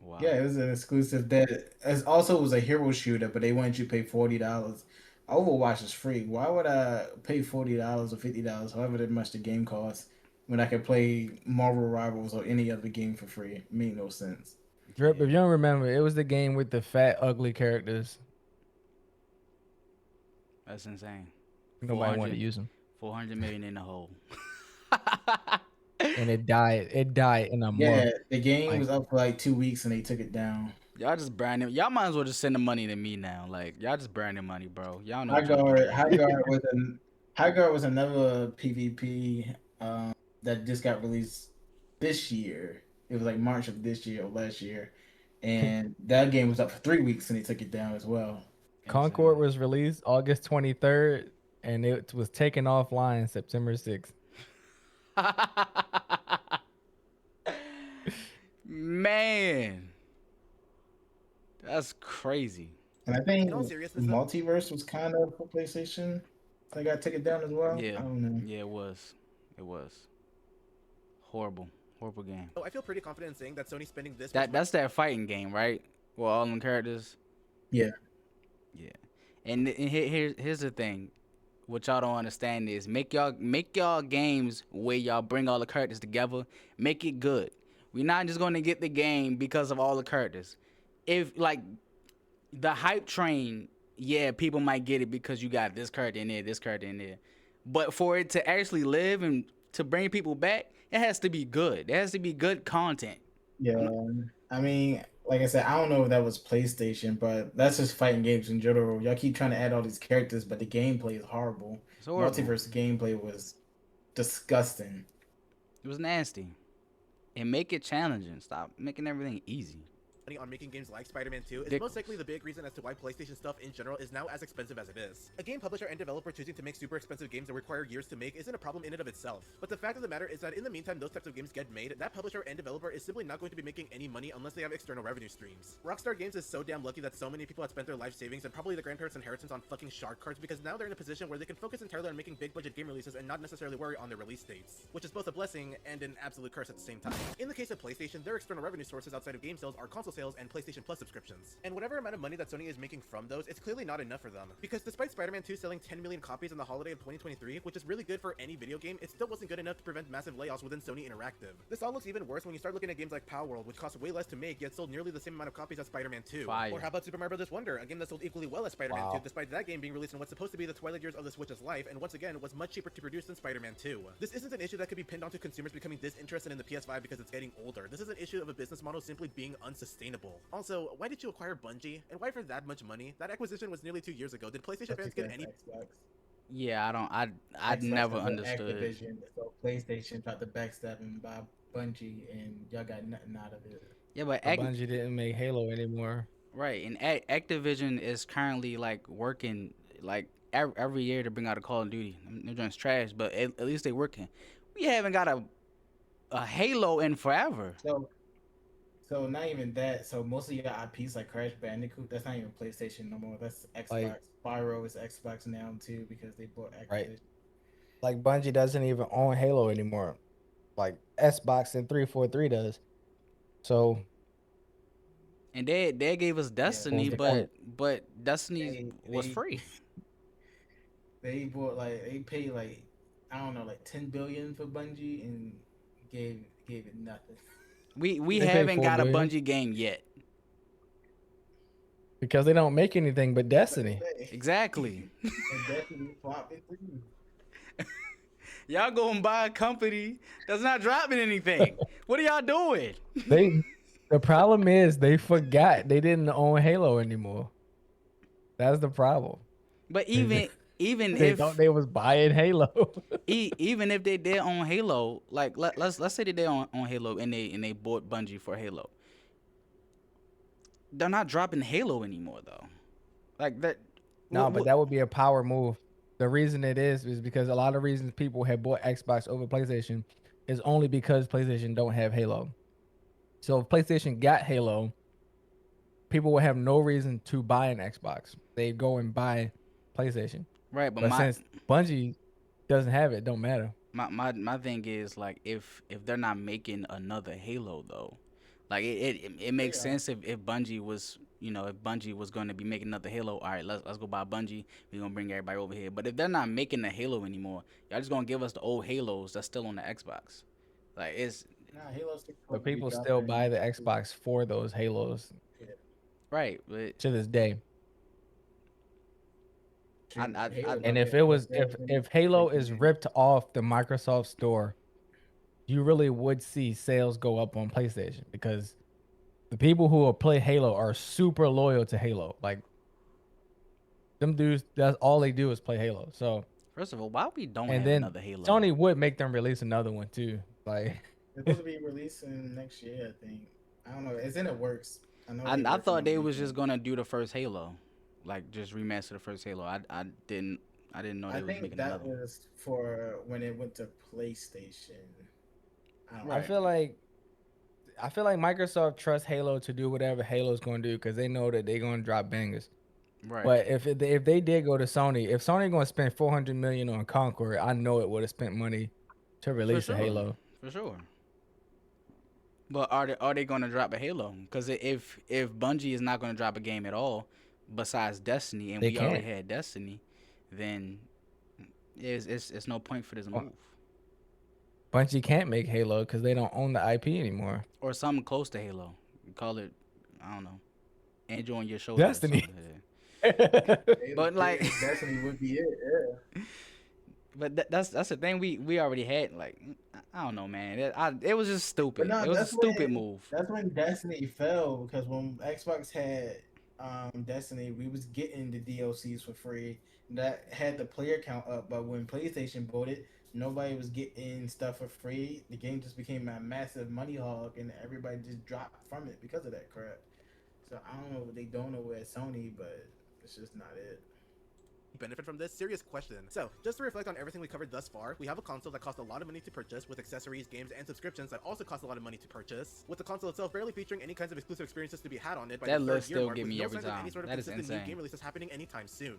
Wow. Yeah, it was an exclusive that it was a hero shooter, but they wanted you to pay $40. Overwatch is free. Why would I pay $40 or $50, however much the game costs, when I could play Marvel Rivals or any other game for free? It made no sense. Drip, if you don't remember, it was the game with the fat, ugly characters. That's insane. Nobody 400. wanted to use them. 400 million in the hole. And it died. It died in a Yeah, month. the game Like- was up for like 2 weeks and they took it down. Y'all just branding. Y'all might as well just send the money to me now. Like y'all just branding money, bro. Y'all know. High what y'all doing. High Guard was another PvP that just got released this year. It was like March of this year or last year, and that game was up for 3 weeks and they took it down as well. Concord was released August 23rd, and it was taken offline September 6th. Man, that's crazy. And I think In all seriousness, though- Multiverse was kind of for PlayStation. They got taken down as well. Yeah. I don't know. Yeah, it was. It was horrible game. So I feel pretty confident in saying that Sony spending this much That's that fighting game, right? Well, all them characters. Yeah. Yeah. And here's the thing. What y'all don't understand is make y'all games where y'all bring all the characters together. Make it good. We're not just going to get the game because of all the characters. If like the hype train, yeah, people might get it because you got this character in there, this character in there. But for it to actually live and to bring people back, it has to be good. It has to be good content. Yeah. I mean, like I said, I don't know if that was PlayStation, but that's just fighting games in general. Y'all keep trying to add all these characters, but the gameplay is horrible. It's horrible. Multiverse gameplay was disgusting. It was nasty. And make it challenging. Stop making everything easy. money on making games like Spider-Man 2 is Dick- most likely the big reason as to why PlayStation stuff in general is now as expensive as it is. A game publisher and developer choosing to make super expensive games that require years to make isn't a problem in and of itself. But the fact of the matter is that in the meantime those types of games get made, that publisher and developer is simply not going to be making any money unless they have external revenue streams. Rockstar Games is so damn lucky that so many people had spent their life savings and probably their grandparents' inheritance on fucking shark cards because now they're in a position where they can focus entirely on making big budget game releases and not necessarily worry on their release dates, which is both a blessing and an absolute curse at the same time. In the case of PlayStation, their external revenue sources outside of game sales are console sales and PlayStation Plus subscriptions. And whatever amount of money that Sony is making from those, it's clearly not enough for them. Because despite Spider-Man 2 selling 10 million copies in the holiday of 2023, which is really good for any video game, it still wasn't good enough to prevent massive layoffs within Sony Interactive. This all looks even worse when you start looking at games like Palworld, which cost way less to make, yet sold nearly the same amount of copies as Spider-Man 2. Fire. Or how about Super Mario Bros. Wonder, a game that sold equally well as Spider-Man Wow. 2, despite that game being released in what's supposed to be the twilight years of the Switch's life, and once again, was much cheaper to produce than Spider-Man 2. This isn't an issue that could be pinned onto consumers becoming disinterested in the PS5 because it's getting older. This is an issue of a business model simply being unsustainable. Also, why did you acquire Bungie? And why for that much money? That acquisition was nearly 2 years ago. Did PlayStation fans get any... Xbox. Yeah, I Xbox never has an understood. Activision, so PlayStation tried to backstab him by Bungie, and y'all got nothing out of it. Yeah, but Bungie didn't make Halo anymore. right, and Activision is currently like working like every year to bring out a Call of Duty. They're just trash, but at least they working. We haven't got a Halo in forever. So not even that. So most of your IPs like Crash Bandicoot, that's not even PlayStation no more. That's Xbox. Like- Spyro is Xbox now too because they bought Activision. Right. Like Bungie doesn't even own Halo anymore. Like Xbox and 343 does. So And they gave us Destiny, the but Destiny was They- free. They paid like I don't know like 10 billion for Bungie and gave it nothing. We They paid haven't 4 got a billion Bungie game yet. because they don't make anything but Destiny. Exactly. And Destiny flopped it too. Y'all go and buy a company that's not dropping anything. What are y'all doing? The problem is they forgot they didn't own Halo anymore. That's the problem. But even They if thought they was buying Halo. even if they did on Halo, like let's say they did on Halo and they bought Bungie for Halo. They're not dropping Halo anymore though. Like that. No, but that would be a power move. The reason it is because a lot of reasons people have bought Xbox over PlayStation is only because PlayStation don't have Halo. So if PlayStation got Halo, people would have no reason to buy an Xbox. They go and buy PlayStation. Right, but But since Bungie doesn't have it, don't matter. my thing is like if they're not making another Halo though, like it makes sense if Bungie was if Bungie was going to be making another Halo. All right, let's go buy Bungie. We're gonna bring everybody over here. But if they're not making the Halo anymore, y'all just gonna give us the old Halos that's still on the Xbox. Like it's Nah, Halo's But people still buy the Xbox for those Halos right, but to this day. I And if Halo is ripped off the Microsoft store, you really would see sales go up on PlayStation because the people who will play Halo are super loyal to Halo. Like them dudes, that's all they do is play Halo. So first of all, why we don't and have then another Halo? Sony would make them release another one too. Like It's supposed to be releasing next year, I think. I don't know. It's in the works. I thought they was just gonna do the first Halo, like just remaster the first Halo. I didn't know they was making think that another one. was for when it went to PlayStation. I feel like Microsoft trusts Halo to do whatever Halo's going to do because they know that they're going to drop bangers. Right. But if they did go to Sony, if Sony going to spend $400 million on Concord, I know it would have spent money to release a Halo. For sure. But are they going to drop a Halo? Because if Bungie is not going to drop a game at all, besides Destiny, and we already had Destiny, then it's no point for this move. Bungie can't make Halo because they don't own the IP anymore. Or something close to Halo. Call it, I don't know, Angel on your shoulder. Destiny. But like Destiny would be it, yeah. But that's the thing we already had. Like I don't know, man. It was just stupid. No, it was a stupid move. That's when Destiny fell because when Xbox had Destiny, we was getting the DLCs for free. That had the player count up, but when PlayStation bought it, nobody was getting stuff for free. The game just became a massive money hog, and everybody just dropped from it because of that crap. So I don't know what they don't know at Sony, but it's just not it. Benefit from this? Serious question. So, just to reflect on everything we covered thus far, we have a console that costs a lot of money to purchase, with accessories, games, and subscriptions that also cost a lot of money to purchase, with the console itself barely featuring any kinds of exclusive experiences to be had on it by that the list third year still mark, get with me no every signs of time. any sort of That is consistent new insane. game releases happening anytime soon.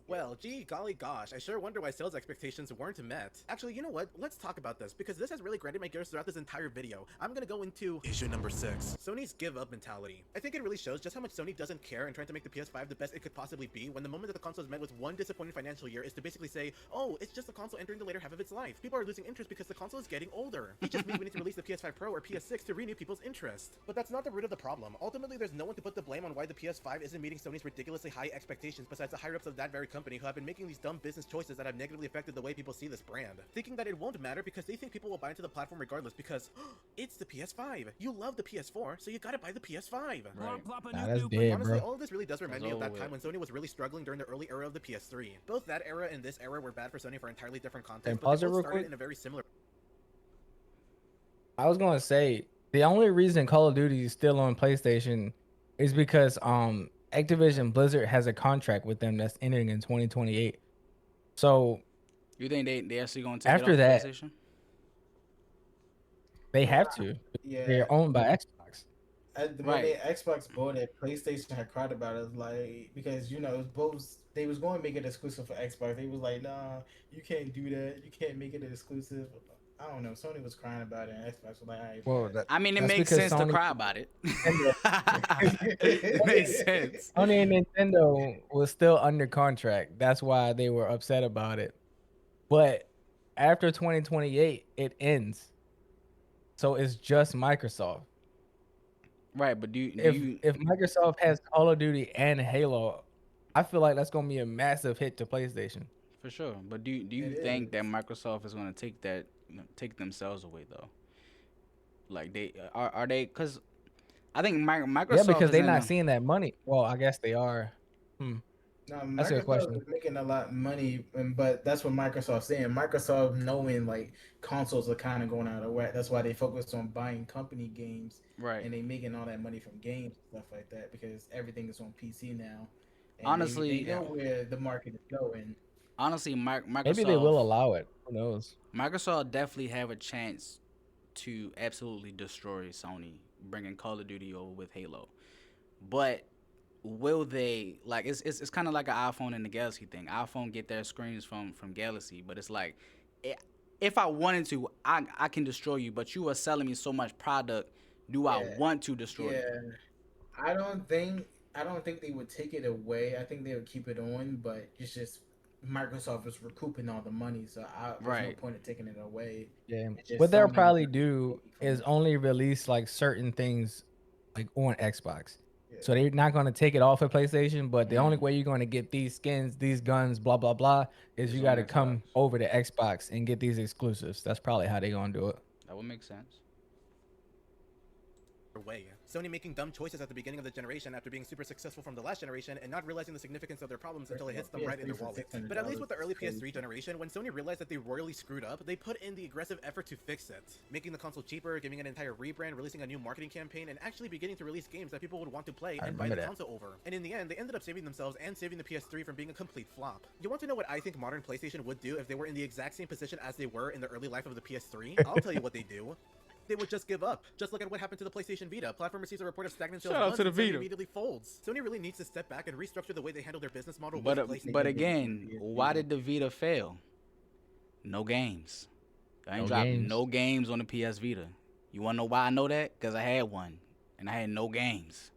Well, gee, golly gosh, I sure wonder why sales expectations weren't met. Actually, you know what? Let's talk about this, because this has really grinded my gears throughout this entire video. I'm gonna go into issue number 6. Sony's give-up mentality. I think it really shows just how much Sony doesn't care in trying to make the PS5 the best it could possibly be, when the moment that the console is met with one disappointing financial year is to basically say, oh, it's just a console entering the later half of its life. People are losing interest because the console is getting older. It just means we need to release the PS5 Pro or PS6 to renew people's interest. But that's not the root of the problem. Ultimately, there's no one to put the blame on why the PS5 isn't meeting Sony's ridiculously high expectations besides the higher-ups of that very company who have been making these dumb business choices that have negatively affected the way people see this brand, thinking that it won't matter because they think people will buy into the platform regardless because it's the PS5. You love the PS4, so you gotta buy the PS5. Right. Nah, that's dead, Honestly, bro. all of this really does remind me of that over time when Sony was really struggling during the early era of the PS3. Both that era and this era were bad for Sony for entirely different context, And but pause they it both real started quick. in a very similar. I was gonna say the only reason Call of Duty is still on PlayStation is because Activision Blizzard has a contract with them that's ending in 2028. So You think they actually gonna take After it off that, PlayStation? they have to. Yeah. They're owned by Xbox. When Xbox bought it, PlayStation had cried about it, like because it was both. They was going to make it exclusive for Xbox. They was like, nah, you can't do that. You can't make it exclusive. I don't know. Sony was crying about it, and Xbox was like, "All right, Well, bet." I mean, it that's makes because sense to Sony, cry about it. Nintendo, It makes sense. Sony and Nintendo was still under contract. That's why they were upset about it. But after 2028, it ends. So it's just Microsoft. Right, but do If you if Microsoft has Call of Duty and Halo, I feel like that's gonna be a massive hit to PlayStation. for sure? But do you It think that is. Microsoft is going to take that, take themselves away though? Like they are they? Because I think Yeah, Microsoft because is they're in not a, seeing that money. Well, I guess they are. Hmm. No, That's a good Microsoft question. is making a lot of money, but that's what Microsoft's saying. Microsoft knowing like consoles are kind of going out of whack. That's why they focus on buying company games right. and they making all that money from games and stuff like that because everything is on PC now, and they Honestly, know where the market is going. honestly, Maybe they will Microsoft allow it. Who knows? Microsoft definitely have a chance to absolutely destroy Sony bringing Call of Duty over with Halo. But will they, like it's kind of like an iPhone and the Galaxy thing. iPhone get their screens from Galaxy, but it's like i- if I wanted to, I can destroy you, but you are selling me so much product. Do I Yeah, want to destroy you? yeah. I don't think I don't think they would take it away. I think they would keep it on, but it's just Microsoft is recouping all the money, so there's no Right. point in taking it away. Yeah. It's just What they'll Sony probably getting do money from is that. only release like certain things like on Xbox. Yeah. So they're not going to take it off of PlayStation, but the only Mhm. way you're going to get these skins, these guns, blah blah blah, is It's you on got to Xbox. come over to Xbox and get these exclusives. That's probably how they're going to do it. That would make sense. way. Sony making dumb choices at the beginning of the generation after being super successful from the last generation and not realizing the significance of their problems until it hits them right in their PS3 for wallet. $600 But at least with the early is crazy. PS3 generation, when Sony realized that they royally screwed up, they put in the aggressive effort to fix it, making the console cheaper, giving it an entire rebrand, releasing a new marketing campaign, and actually beginning to release games that people would want to play I and buy remember the that. console over. And in the end, they ended up saving themselves and saving the PS3 from being a complete flop. You want to know what I think modern PlayStation would do if they were in the exact same position as they were in the early life of the PS3? I'll tell you what they do. They would just give up. Just look at what happened to the PlayStation Vita. Platform receives a report of stagnant sales Shout out months to the and Sony Vita. immediately folds. Sony really needs to step back and restructure the way they handle their business model But with PlayStation. but again, why did the Vita fail? No games. I ain't No dropped games. no games on the PS Vita. You wanna know why I know that? Because I had one, and I had no games.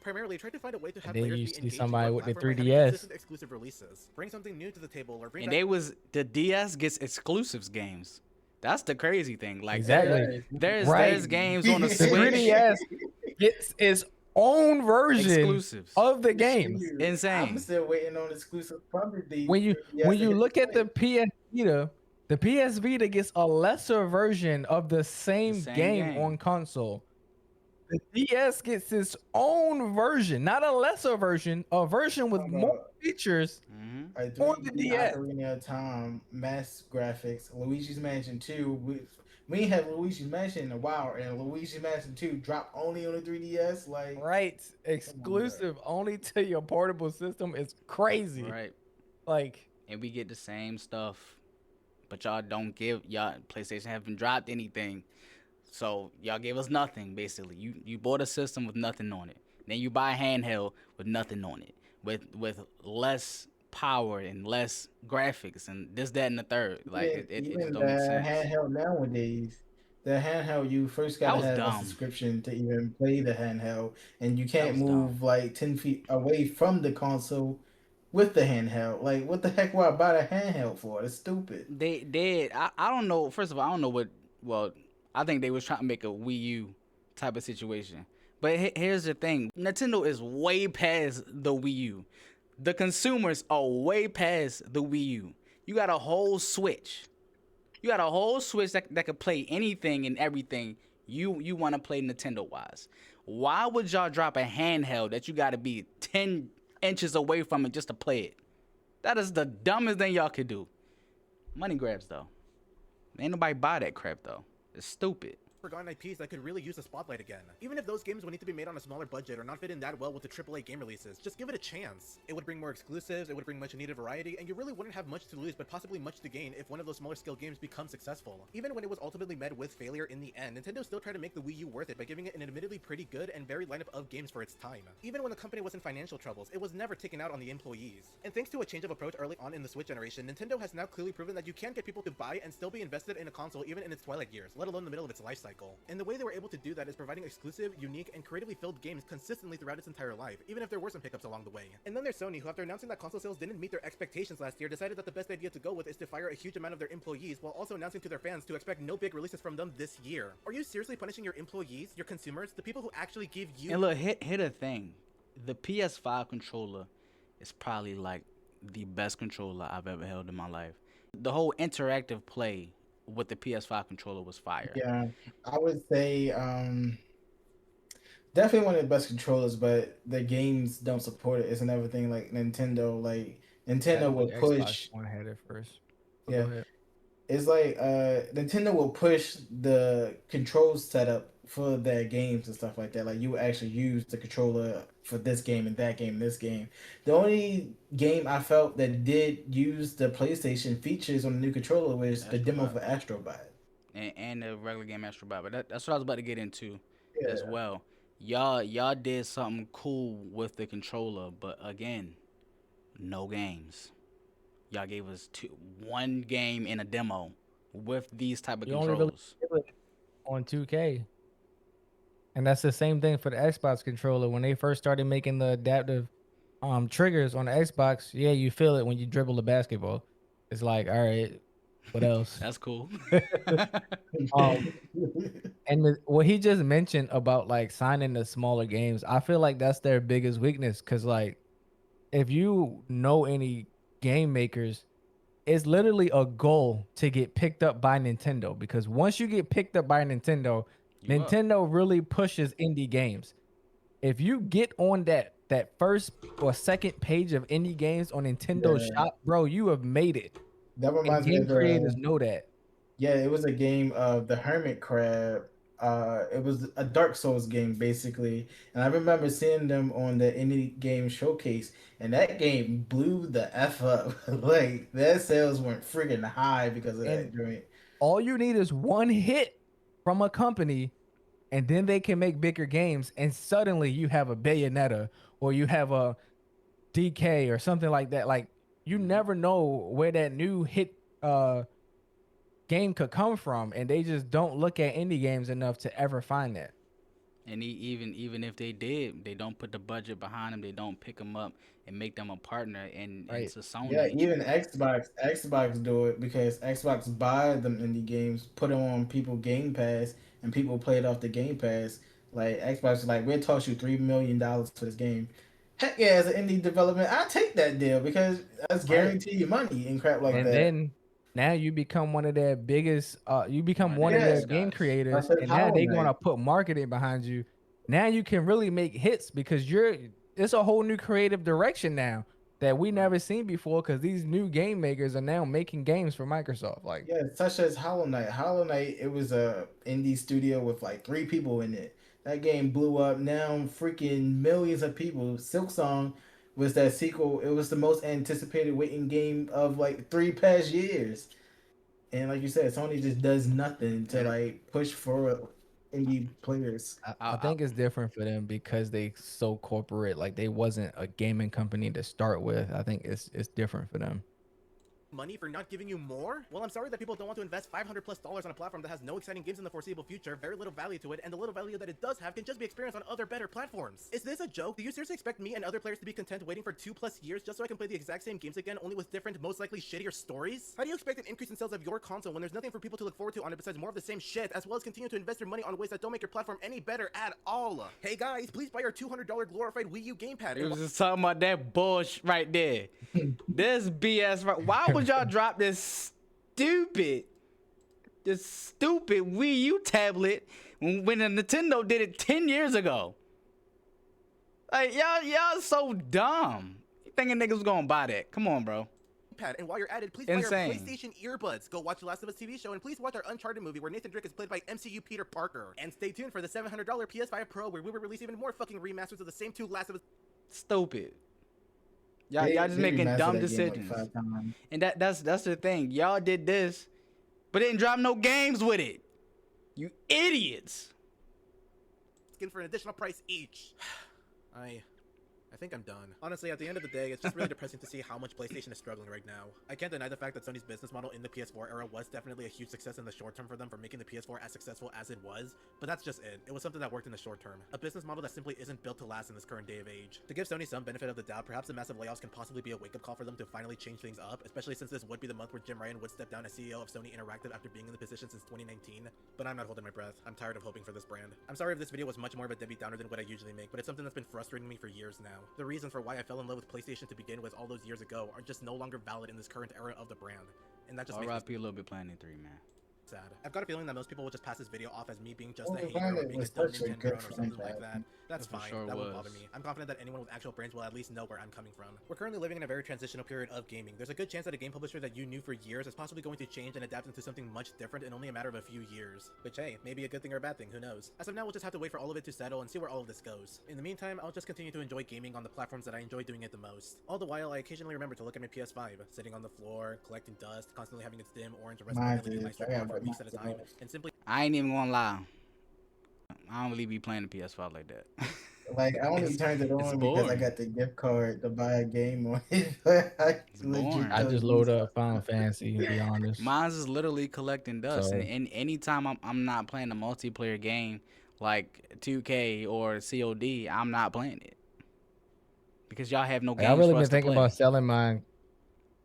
Primarily, try to find a way to have then players you be see engaged somebody with with the platform by having 3DS. consistent exclusive releases. Bring something new to the table or bring And back they was the DS gets exclusives games. That's the crazy thing. Like Exactly. there's Right. games on the The Switch 3DS gets its own version exclusives. of the games. Insane. I'm still waiting on exclusive property. When you look at the PS Vita, the PS Vita gets a lesser version of the same same game game. on console. The DS gets its own version, not a lesser version, a version with more features. Mhm. A on the 3D DS. Ocarina of Time, mass graphics, Luigi's Mansion 2. We ain't had Luigi's Mansion in a while, and Luigi's Mansion 2 dropped only on the 3DS. Like, Right. Exclusive only to your portable system is crazy. Right. Like, And we get the same stuff, but y'all don't give y'all PlayStation haven't dropped anything, so y'all gave us nothing basically. You bought a system with nothing on it, then you buy a handheld with nothing on it, with less power and less graphics and this, that, and the third. Like it even just the don't make sense. handheld nowadays, the handheld you first That gotta was have dumb. a subscription to even play the handheld, and you can't was move like 10 feet away from the console with the handheld. Like, what the heck would I buy the handheld for? It's stupid. They did. I don't know. First of all, I don't know what. Well, I think they was trying to make a Wii U type of situation. But here's the thing: Nintendo is way past the Wii U. The consumers are way past the Wii U. You got a whole Switch. You got a whole Switch that could play anything and everything you want to play Nintendo wise. Why would y'all drop a handheld that you got to be 10 inches away from it just to play it? That is the dumbest thing y'all could do. Money grabs though. Ain't nobody buy that crap though. It's stupid. forgotten IPs that could really use the spotlight again. Even if those games would need to be made on a smaller budget or not fit in that well with the AAA game releases, just give it a chance. It would bring more exclusives, it would bring much needed variety, and you really wouldn't have much to lose but possibly much to gain if one of those smaller scale games becomes successful. Even when it was ultimately met with failure in the end, Nintendo still tried to make the Wii U worth it by giving it an admittedly pretty good and varied lineup of games for its time. Even when the company was in financial troubles, it was never taken out on the employees. And thanks to a change of approach early on in the Switch generation, Nintendo has now clearly proven that you can get people to buy and still be invested in a console even in its twilight years, let alone the middle of its life cycle. And the way they were able to do that is providing exclusive, unique, and creatively filled games consistently throughout its entire life, even if there were some hiccups along the way. And then there's Sony, who after announcing that console sales didn't meet their expectations last year, decided that the best idea to go with is to fire a huge amount of their employees while also announcing to their fans to expect no big releases from them this year. Are you seriously punishing your employees, your consumers, the people who actually give you— And look, hit a thing. The PS5 controller is probably like the best controller I've ever held in my life. The whole interactive play with the PS5 controller was fire. Yeah, I would say definitely one of the best controllers, but the games don't support it. It's another thing like Nintendo. Like Nintendo will push. One had it first. Yeah. It's like Nintendo will push the control setup for their games and stuff like that. Like you will actually use the controller for this game and that game and this game. The only game I felt that did use the PlayStation features on the new controller was the demo for Astrobot. And the regular game Astrobot. But that's what I was about to get into as well. Y'all did something cool with the controller, but again, no games. Y'all gave us one game in a demo with these type of controllers. Only really on 2K. And that's the same thing for the Xbox controller. When they first started making the adaptive triggers on the Xbox, yeah, you feel it when you dribble the basketball. It's like, all right, what else? That's cool. And what he just mentioned about like signing the smaller games, I feel like that's their biggest weakness. Cause like, if you know any game makers, it's literally a goal to get picked up by Nintendo, because once you get picked up by Nintendo, Nintendo really pushes indie games. If you get on that first or second page of indie games on Nintendo's shop, bro, you have made it. That reminds me of of creators know that. Yeah, it was a game of the Hermit Crab. It was a Dark Souls game basically, and I remember seeing them on the indie game showcase, and that game blew the F up. Like their sales went freaking high because of that joint. All you need is one hit from a company, and then they can make bigger games, and suddenly you have a Bayonetta or you have a DK or something like that. Like you never know where that new hit game could come from, and they just don't look at indie games enough to ever find that. And even if they did, they don't put the budget behind them. They don't pick them up and make them a partner. And it's a Sony. Yeah, even Xbox do it because Xbox buy them indie games, put them on people Game Pass, and people play it off the Game Pass. Like Xbox is like, we'll toss you $3 million for this game. Heck yeah, as an indie development, I take that deal because that's guaranteed you money and crap like that. And then now you become one of their biggest, you become one of their game creators, and now they're gonna put marketing behind you. Now you can really make hits because it's a whole new creative direction now that we never seen before, because these new game makers are now making games for Microsoft. Like such as Hollow Knight. Hollow Knight, it was a indie studio with like 3 people in it. That game blew up. Now freaking millions of people. Silksong was that sequel. It was the most anticipated waiting game of like 3 past years. And like you said, Sony just does nothing to like push for indie players. I think it's different for them because they so corporate. Like they wasn't a gaming company to start with. I think it's different for them. Money for not giving you more? Well, I'm sorry that people don't want to invest $500+ on a platform that has no exciting games in the foreseeable future, very little value to it, and the little value that it does have can just be experienced on other better platforms. Is this a joke? Do you seriously expect me and other players to be content waiting for 2+ years just so I can play the exact same games again, only with different, most likely shittier stories? How do you expect an increase in sales of your console when there's nothing for people to look forward to on it besides more of the same shit, as well as continue to invest your money on ways that don't make your platform any better at all? Hey guys, please buy your $200 glorified Wii U gamepad. It was just talking about that bullshit right there. This BS. Why would y'all drop this stupid Wii U tablet when the Nintendo did it 10 years ago? Like y'all so dumb. You thinking niggas was gonna buy that? Come on, bro. Pad. And while you're at it, please buy Insane. your PlayStation earbuds. Go watch the Last of Us TV show, and please watch our Uncharted movie where Nathan Drake is played by MCU Peter Parker. And stay tuned for the $700 PS5 Pro, where we will release even more fucking remasters of the same two Last of Us. Stupid. Y'all just They making remastered dumb that game, like, decisions. 5 times. And that's the thing. Y'all did this, but didn't drop no games with it. You idiots. Skin for an additional price each. I think I'm done. Honestly, at the end of the day, it's just really depressing to see how much PlayStation is struggling right now. I can't deny the fact that Sony's business model in the PS4 era was definitely a huge success in the short term for them for making the PS4 as successful as it was, but that's just it. It was something that worked in the short term. A business model that simply isn't built to last in this current day of age. To give Sony some benefit of the doubt, perhaps the massive layoffs can possibly be a wake-up call for them to finally change things up, especially since this would be the month where Jim Ryan would step down as CEO of Sony Interactive after being in the position since 2019. But I'm not holding my breath. I'm tired of hoping for this brand. I'm sorry if this video was much more of a Debbie Downer than what I usually make, but it's something that's been frustrating me for years now. The reasons for why I fell in love with PlayStation to begin with all those years ago are just no longer valid in this current era of the brand. And that just makes me R.I.P. a little bit Planet 3, man. sad. I've got a feeling that most people will just pass this video off as me being just Well, a hater Violet or being a was dumb such a Nintendo good or something like that. franchise. That's It for fine. sure That won't bother was. me. I'm confident that anyone with actual brains will at least know where I'm coming from. We're currently living in a very transitional period of gaming. There's a good chance that a game publisher that you knew for years is possibly going to change and adapt into something much different in only a matter of a few years. Which, hey, maybe a good thing or a bad thing, who knows? As of now, we'll just have to wait for all of it to settle and see where all of this goes. In the meantime, I'll just continue to enjoy gaming on the platforms that I enjoy doing it the most. All the while, I occasionally remember to look at my PS5, sitting on the floor, collecting dust, constantly having its dim orange or Mine LED is. lights I turn on got for weeks at a mine time, is. and simply I ain't even gonna lie. I don't really be playing the PS5 like that. Like, I only It's- turned it it's on because I boring. got the gift card to buy a game on it. It's boring. I just load up Final Fantasy, to be honest. Mine's is literally collecting dust, So- and anytime I'm not playing a multiplayer game like 2K or COD, I'm not playing it because y'all have no Like, games I really for been us to thinking play. about selling mine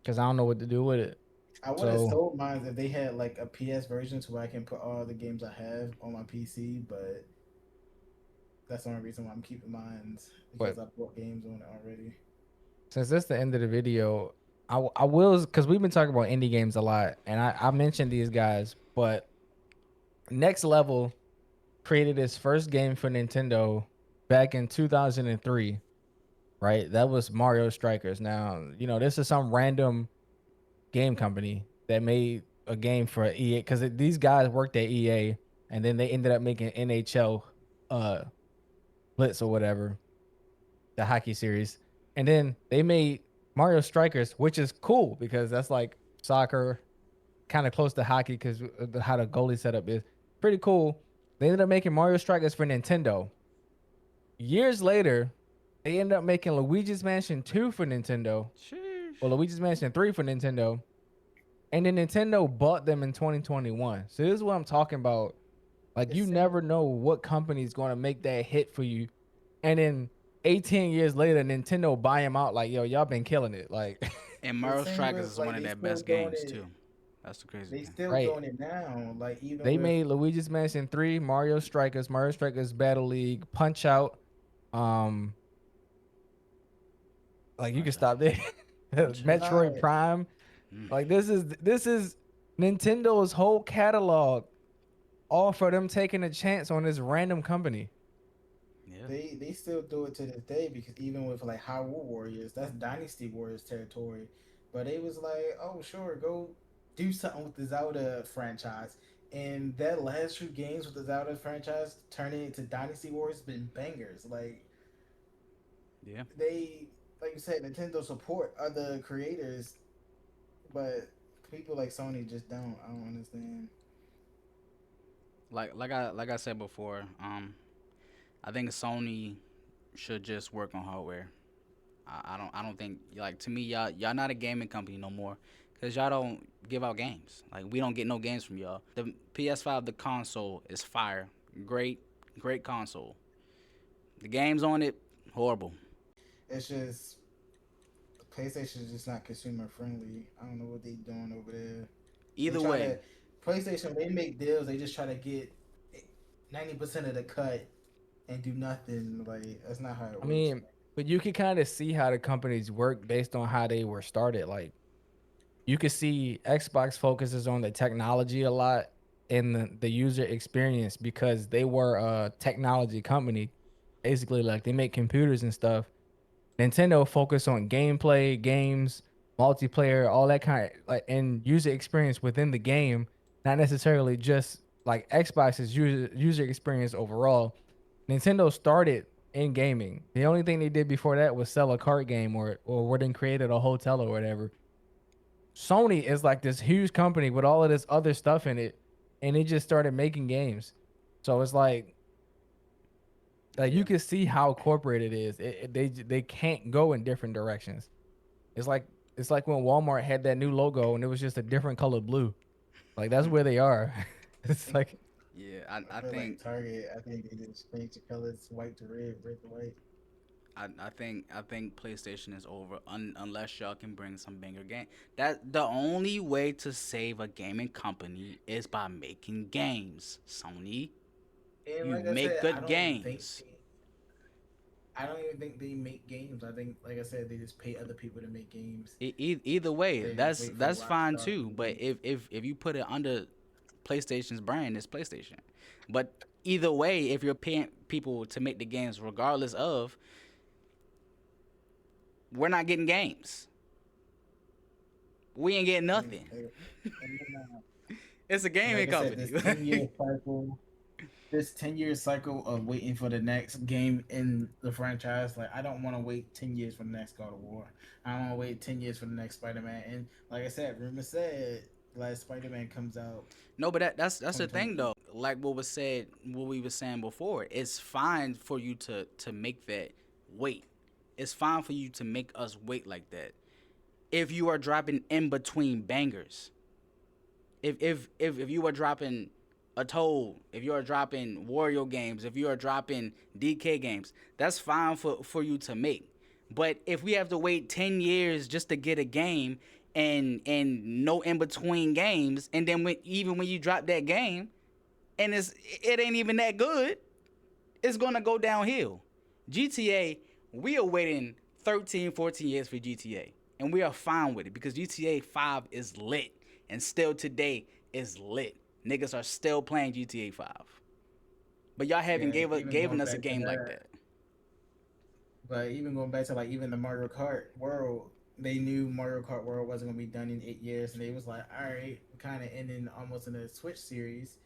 because I don't know what to do with it. I would have So- sold mine if they had like a PS version so I can put all the games I have on my PC, but that's the only reason why I'm keeping mine because I bought games on it already. Since this the end of the video, I will, because we've been talking about indie games a lot, and I mentioned these guys, but Next Level created its first game for Nintendo back in 2003, right? That was Mario Strikers. Now, you know, this is some random game company that made a game for EA, because these guys worked at EA, and then they ended up making NHL Blitz or whatever, the hockey series. And then they made Mario Strikers, which is cool because that's like soccer, kind of close to hockey because how the goalie setup is pretty cool. They ended up making Mario Strikers for Nintendo. Years later, they ended up making Luigi's Mansion 2 for Nintendo, or Luigi's Mansion 3 for Nintendo. And then Nintendo bought them in 2021. So this is what I'm talking about. Like, you never know what company is going to make that hit for you. And then 18 years later, Nintendo buy them out like, yo, y'all been killing it. Like, And Mario thing Strikers was, is like, one of they their still best doing games it. too. That's the crazy They thing. still Right. doing it now. Like even they with, made Luigi's Mansion 3, Mario Strikers Battle League, Punch Out. Like, you can stop there. Metroid Out. Prime. Mm. Like, this is Nintendo's whole catalog, all for them taking a chance on this random company. Yeah. they still do it to this day because even with like Hyrule Warriors, that's Dynasty Warriors territory. But they was like, oh sure, go do something with the Zelda franchise. And that last few games with the Zelda franchise turning into Dynasty Warriors been bangers. Like Yeah. they, like you said, Nintendo support other creators, but people like Sony just don't. I don't understand. Like I said before, I think Sony should just work on hardware. I don't think, like, to me, y'all not a gaming company no more, cause y'all don't give out games. Like, we don't get no games from y'all. The PS5, the console, is fire, great console. The games on it, horrible. It's just PlayStation is just not consumer friendly. I don't know what they doing over there. Either They try way, PlayStation, they make deals. They just try to get 90% of the cut and do nothing. Like that's not how it works. I mean, but you can kind of see how the companies work based on how they were started. Like, you can see Xbox focuses on the technology a lot and the user experience because they were a technology company. Basically, like, they make computers and stuff. Nintendo focus on gameplay, games, multiplayer, all that kind of like and user experience within the game, not necessarily just like Xbox's user experience overall. Nintendo started in gaming. The only thing they did before that was sell a card game or then created a hotel or whatever. Sony is like this huge company with all of this other stuff in it, and it just started making games. So it's like you can see how corporate it is. They can't go in different directions. It's like when Walmart had that new logo and it was just a different color blue. Like that's where they are. It's like Yeah, I feel think like Target. I think they just change the colors white to red to white. I think PlayStation is over unless y'all can bring some banger game. That the only way to save a gaming company is by making games. Sony, And you like I make said, good games. I don't even think they make games. I think, like I said, they just pay other people to make games. Either way, They just that's wait for that's fine Rockstar too. to But make if you put it under PlayStation's brand, it's PlayStation. But either way, if you're paying people to make the games, regardless of, we're not getting games. We ain't getting nothing. And then, It's a gaming like I said, company. this 10-year cycle, this 10-year cycle of waiting for the next game in the franchise, like I don't want to wait 10 years for the next God of War. I don't want to wait 10 years for the next Spider-Man. And like I said, rumor said last Spider-Man comes out No, but that's the thing 2020. though. Like what we were saying before. It's fine for you to make that wait. It's fine for you to make us wait like that. If you are dropping in between bangers. If you are dropping a Toll, if you are dropping Wario games, if you are dropping DK games, that's fine for you to make. But if we have to wait 10 years just to get a game and no in between games, and then even when you drop that game and it ain't even that good, it's gonna go downhill. GTA, we are waiting 13, 14 years for GTA, and we are fine with it because GTA 5 is lit, and still today is lit. Niggas are still playing GTA 5, but y'all haven't Yeah, even given going us a back to game like that, that. but even going back to like even the Mario Kart World, they knew Mario Kart World wasn't gonna be done in 8 years, and they was like, all right, kind of ending almost in a Switch series.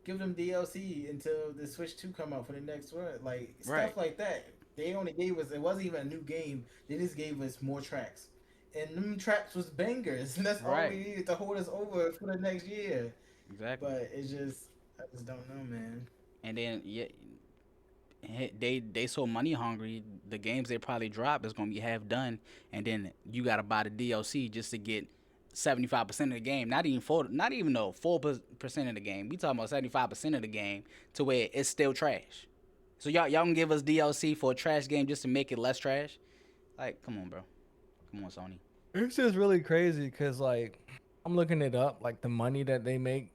Give them DLC until the Switch 2 come out for the next one, like Right. stuff like that. They only gave us, it wasn't even a new game. They just gave us more tracks, and them tracks was bangers, and that's all Right. we needed to hold us over for the next year. Exactly. But it's just, I just don't know, man. And then yeah, they so money hungry. The games they probably drop is gonna be half done, and then you gotta buy the DLC just to get 75% of the game. Not even though 4% of the game. We talking about 75% of the game to where it's still trash. So y'all can give us DLC for a trash game just to make it less trash? Like, come on, bro. Come on, Sony. it's just really crazy because like I'm looking it up, like the money that they make,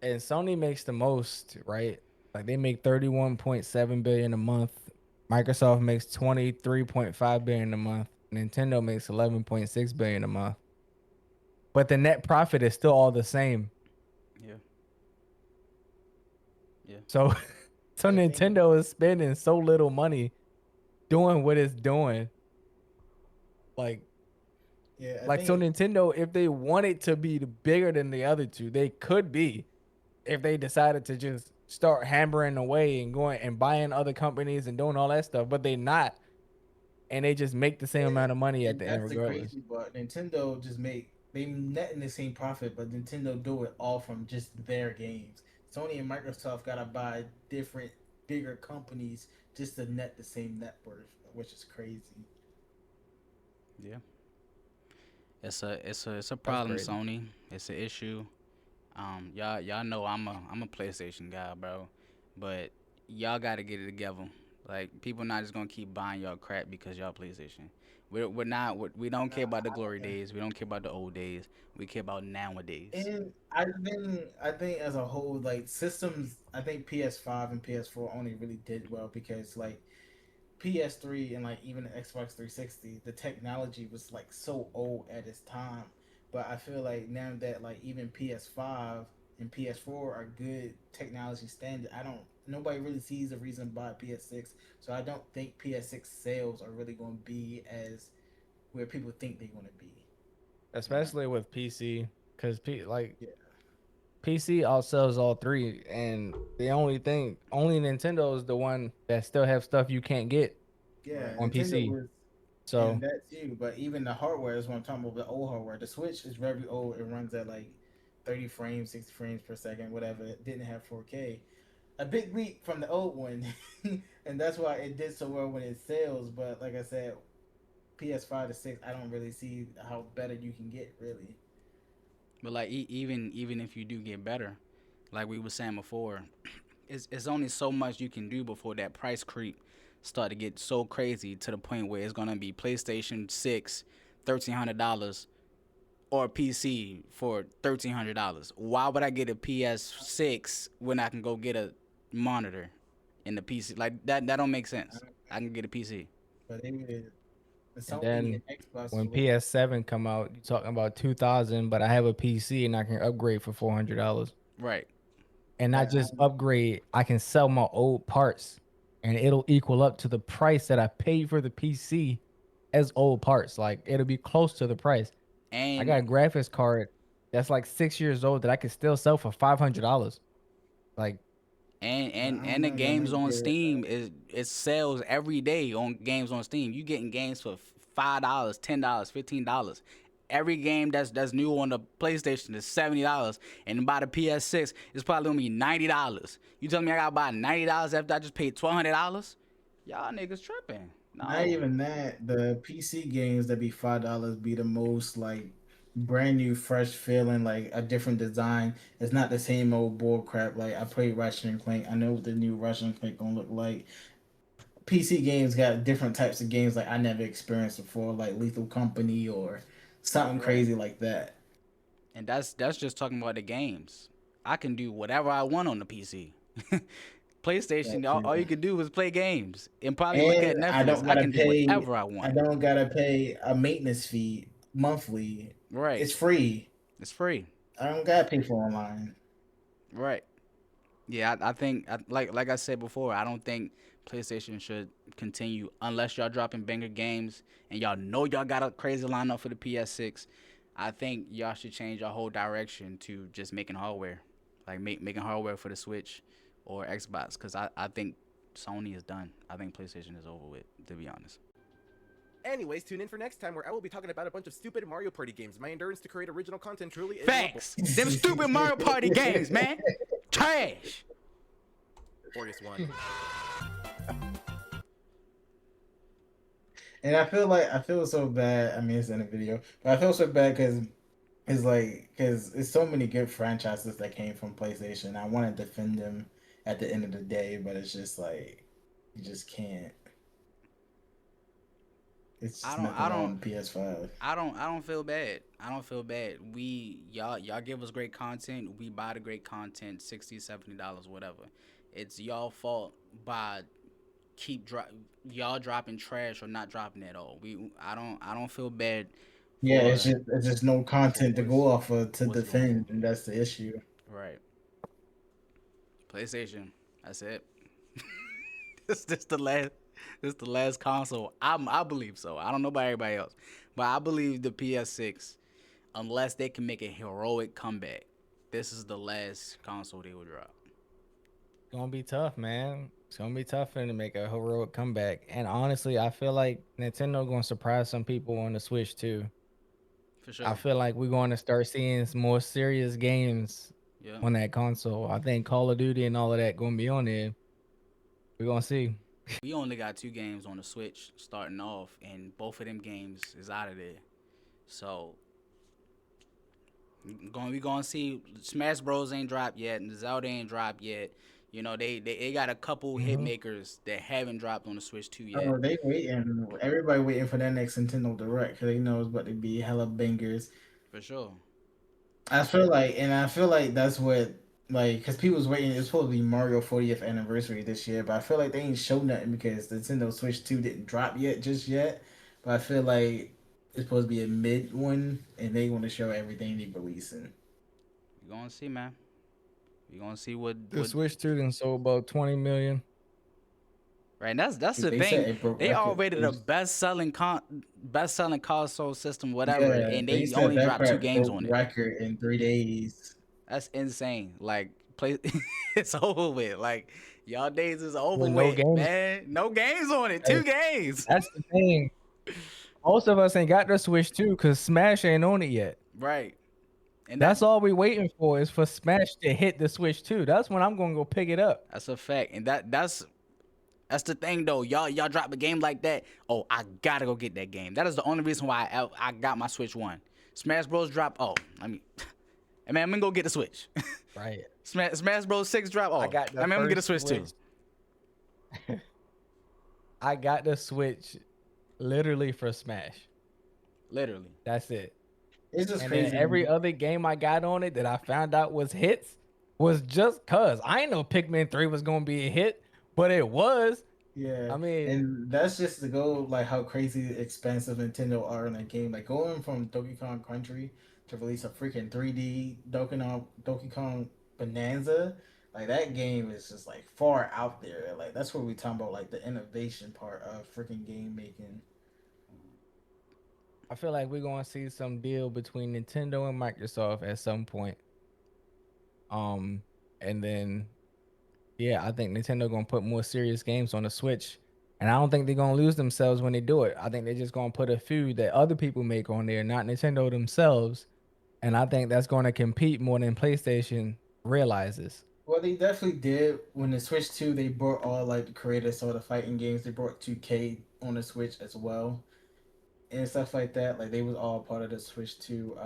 and Sony makes the most, right? Like they make 31.7 billion a month. Microsoft makes 23.5 billion a month. Nintendo makes 11.6 billion a month. But the net profit is still all the same. Yeah. Yeah. So so I think- Nintendo is spending so little money doing what it's doing. Like Yeah, I like think, so Nintendo, if they wanted to be bigger than the other two, they could be if they decided to just start hammering away and going and buying other companies and doing all that stuff, but they not. And they just make the same amount of money at and the end that's the regardless. crazy part. Nintendo just make, they net in the same profit, but Nintendo do it all from just their games. Sony and Microsoft gotta buy different bigger companies just to net the same net worth, which is crazy. Yeah. It's a problem, crazy. Sony. It's an issue. Y'all know I'm a PlayStation guy, bro. But y'all gotta get it together. Like, people not just gonna keep buying y'all crap because y'all PlayStation. We're not we don't care about the glory days. We don't care about the old days. We care about nowadays. And I think as a whole, like systems, I think PS5 and PS4 only really did well because like PS3 and like even the Xbox 360, the technology was like so old at its time. But I feel like now that like even PS5 and PS4 are good technology standard, I don't, nobody really sees a reason to buy a PS6. So I don't think PS6 sales are really going to be as where people think they're going to be. especially with PC, because Yeah. PC outsells all three, and only Nintendo is the one that still have stuff you can't get Yeah, on Nintendo PC. was, So and that too. But even the hardware is what I'm talking about. The old hardware, the Switch is very old. It runs at like 30 frames, 60 frames per second, whatever. It didn't have 4K. A big leap from the old one, and that's why it did so well when it sells. But like I said, PS5 to 6, I don't really see how better you can get really. But like even if you do get better, like we were saying before, it's only so much you can do before that price creep start to get so crazy to the point where it's gonna be PlayStation 6, $1,300, or a PC for $1,300. Why would I get a PS6 when I can go get a monitor in the PC? Like that don't make sense. I can get a PC. But they would, the and Sony then and Xbox when was PS7 come out, you're talking about 2,000, but I have a PC and I can upgrade for $400. Right. And not like, just upgrade, I can sell my old parts and it'll equal up to the price that I paid for the PC as old parts. Like it'll be close to the price. I got a And graphics card that's like 6 years old that I can still sell for $500. Like, I'm and the not gonna games on get it. Steam it sells every day on games on Steam. You getting games for $5, $10, $15. Every game that's new on the PlayStation is $70, and by the PS6 it's probably gonna be $90. You tell me I gotta buy $90 after I just paid $1,200? Y'all niggas tripping. Not No. even that. The PC games that be $5 be the most like brand new, fresh feeling, like a different design. It's not the same old bull crap. Like I played Ratchet and Clank. I know what the new Ratchet and Clank gonna look like. PC games got different types of games like I never experienced before, like Lethal Company or something Right. crazy like that. And that's just talking about the games. I can do whatever I want on the PC. PlayStation, That all you too. could do is play games and probably look And at Netflix. I can do whatever I I want. don't gotta pay a maintenance fee monthly. Right. It's free. It's free. I don't gotta pay for online. Right. Yeah, I think like I said before, I don't think PlayStation should continue unless y'all dropping banger games and y'all know y'all got a crazy lineup for the PS6. I think y'all should change your whole direction to just making hardware, like making hardware for the Switch or Xbox, because I think Sony is done. I think PlayStation is over with, to be honest. Anyways, tune in for next time where I will be talking about a bunch of stupid Mario Party games. My endurance to create original content truly is Facts. Them stupid Mario Party games, man. Trash. Glorious one. And I feel so bad. I mean, it's in a video, but I feel so bad because it's so many good franchises that came from PlayStation. I want to defend them at the end of the day, but it's just like you just can't. It's I just don't nothing I don't on PS5. I don't feel bad. I don't feel bad. Y'all give us great content. We buy the great content, $60, $70, whatever. It's y'all fault by y'all dropping trash or not dropping at all. I don't feel bad Yeah, for it's just no content to what's go off of to what's going defend, on. and that's the issue. Right. PlayStation. That's it. This the last console. I believe so. I don't know about everybody else, but I believe the PS6, unless they can make a heroic comeback, this is the last console they will drop. it's gonna be tough, man. It's gonna be tough for them to make a heroic comeback. And honestly, I feel like Nintendo gonna surprise some people on the Switch too. For sure. I feel like we're going to start seeing some more serious games Yeah. on that console. I think Call of Duty and all of that gonna be on there. We're gonna see. We only got 2 games on the Switch starting off, and both of them games is out of there. So we gonna see Smash Bros ain't dropped yet, and Zelda ain't dropped yet. You know, they got a couple hit makers that haven't dropped on the Switch 2 yet. Oh, they waiting. Everybody waiting for that next Nintendo Direct because they know it's about to be hella bangers. For sure. I feel like that's what like because people was waiting. It's supposed to be Mario 40th anniversary this year, but I feel like they ain't show nothing because the Nintendo Switch 2 didn't drop just yet. But I feel like it's supposed to be a mid one, and they want to show everything they releasing. We gonna see, man. We gonna see what The Switch 2 done sold about 20 million. Right, that's the They thing. said it broke They record. already the best selling console system, whatever, Yeah, and they they said only that dropped 2 crap games broke on it. record in 3 days. That's insane. Like, play, it's over with. Like, y'all days is over With no with, games. man. No games on it. 2 games. That's the thing. Most of us ain't got the Switch 2 because Smash ain't on it yet. Right. And That's all we waiting for is for Smash to hit the Switch 2. That's when I'm gonna go pick it up. that's a fact. And that's the thing though. Y'all drop a game like that. Oh, I gotta go get that game. That is the only reason why I got my Switch 1. Smash Bros drop. Oh, I mean, hey man, I'm gonna go get the Switch. Right. Smash Bros 6 drop. Oh, I got the I'm gonna get a first Switch too. I got the Switch literally for Smash. Literally. That's it. It's just And crazy. then every other game I got on it that I found out was hits was just cause I ain't know Pikmin 3 was gonna be a hit, but it was. Yeah, I mean- and that's just to go like how crazy expensive Nintendo are in that game. Like going from Donkey Kong Country to release a freaking 3D Donkey Kong Bonanza, like that game is just like far out there. Like that's where we talking about like the innovation part of freaking game making. I feel like we're gonna see some deal between Nintendo and Microsoft at some point. And then yeah, I think Nintendo gonna put more serious games on the Switch. And I don't think they're gonna lose themselves when they do it. I think they're just gonna put a few that other people make on there, not Nintendo themselves. And I think that's gonna compete more than PlayStation realizes. Well, they definitely did when the Switch 2. They brought all like the creators of the fighting games. They brought 2K on the Switch as well, and stuff like that. Like they was all part of the Switch 2.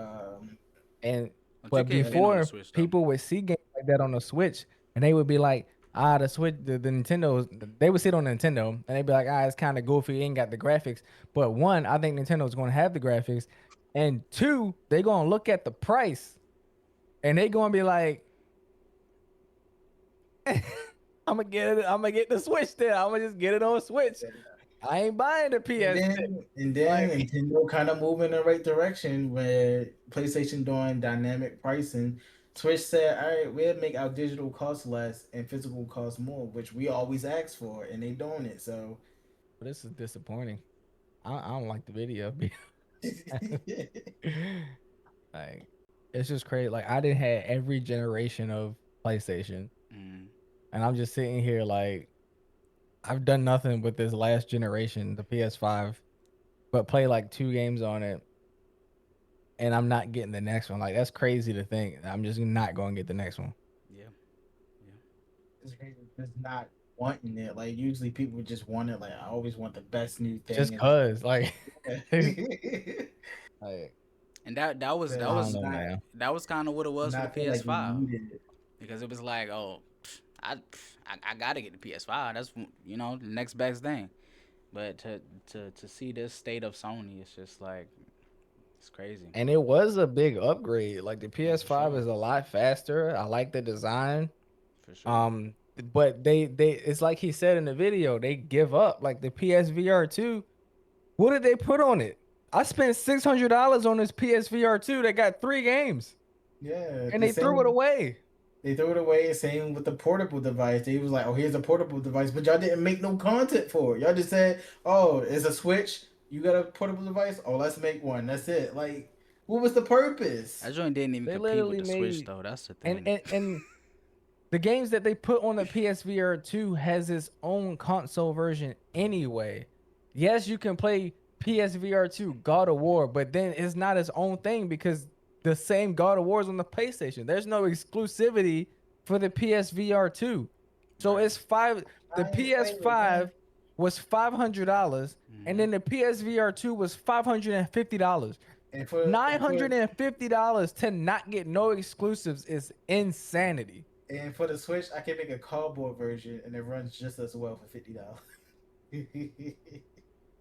And Well, but 2K been on the before Switch, though. people would see games like that on the Switch, and they would be like, the Switch, the Nintendo, they would sit on Nintendo, and they'd be like, it's kind of goofy, ain't got the graphics. But one, I think Nintendo's going to have the graphics, and two, they going to look at the price, and they going to be like, I'm gonna get the Switch there. I'm gonna just get it on Switch. I ain't buying the PS. And then Nintendo kind of moving in the right direction where PlayStation doing dynamic pricing. Switch said, all right, we'll make our digital cost less and physical cost more, which we always ask for, and they doing it. So This is disappointing. I don't like the video. Like, it's just crazy. Like, I didn't have every generation of PlayStation, and I'm just sitting here like, I've done nothing with this last generation, the PS5, but play like 2 games on it, and I'm not getting the next one. Like, that's crazy to think. I'm just not going to get the next one. Yeah. it's not wanting it. Like usually people just want it. Like I always want the best new thing. Just cause, like, like, And that was I don't know, man. that was kind of what it was Not with the feel like you PS5, needed it. because it was like, oh, I gotta get the PS5. That's the next best thing. But to see this state of Sony, it's just like, it's crazy. and it was a big upgrade. Like, the PS5 sure. is a lot faster. I like the design. For sure. But they it's like he said in the video, they give up. Like the PSVR 2, what did they put on it? I spent $600 on this PSVR 2 that got 3 games, Yeah. and they threw it away. They threw it away. Same with the portable device. They was like, "Oh, here's a portable device," but y'all didn't make no content for it. Y'all just said, "Oh, it's a Switch. You got a portable device? Oh, let's make one." That's it. Like, what was the purpose? That joint didn't even They compete literally with the Switch made- though. That's the thing. And the games that they put on the PSVR 2 has its own console version anyway. Yes, you can play PSVR 2 God of War, but then it's not its own thing because the same God of War is on the PlayStation. There's no exclusivity for the PSVR 2. So it's the PS5 was $500, and then the PSVR 2 was $550. And for $950 to not get no exclusives is insanity. And for the Switch, I can make a cardboard version, and it runs just as well for $50.